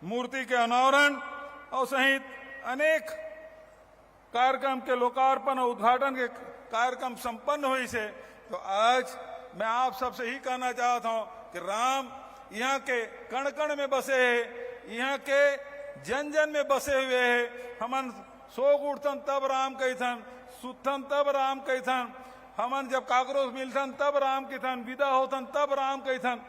S: मूर्ति के अनावरण और सहित अनेक कार्यक्रम के लोकार्पण और उद्घाटन के कार्यक्रम संपन्न हुई से। तो आज मैं आप सबसे ही कहना चाहता हूं कि राम यहाँ के कण कण में बसे है, यहाँ के जन जन में बसे हुए है। हमन सोग उठतन तब राम कहीथन, सुतन तब राम कहीथन, हमन जब काकरोच मिलथन तब राम कहीथन, विदा होतन तब राम कहीथन।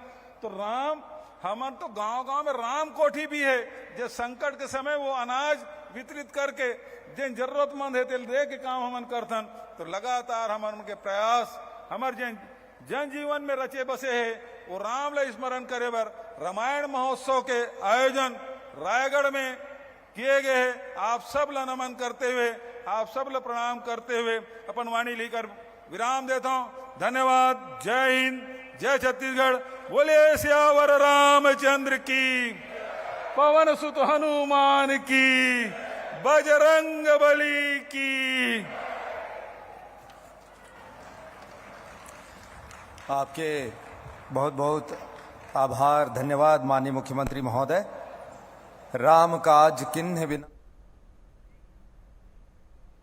S: तो राम हमन तो गांव गांव में राम कोठी भी है, जो संकट के समय वो अनाज वितरित करके जिन जरूरतमंद है तेल दे के काम हमन करथन। तो लगातार हमन के प्रयास, हमार जिन जनजीवन में रचे बसे है वो राम ला स्मरण करे बर रामायण महोत्सव के आयोजन रायगढ़ में किए गए हैं। आप सब ला नमन करते हुए, आप सब ला प्रणाम करते हुए अपन वाणी लेकर विराम देता हूं। धन्यवाद। जय हिंद, जय छत्तीसगढ़। बोले सियावर रामचंद्र की, पवन सुत हनुमान की, बजरंग बली की।
B: आपके बहुत बहुत आभार, धन्यवाद माननीय मुख्यमंत्री महोदय। राम काज किन्ह बिना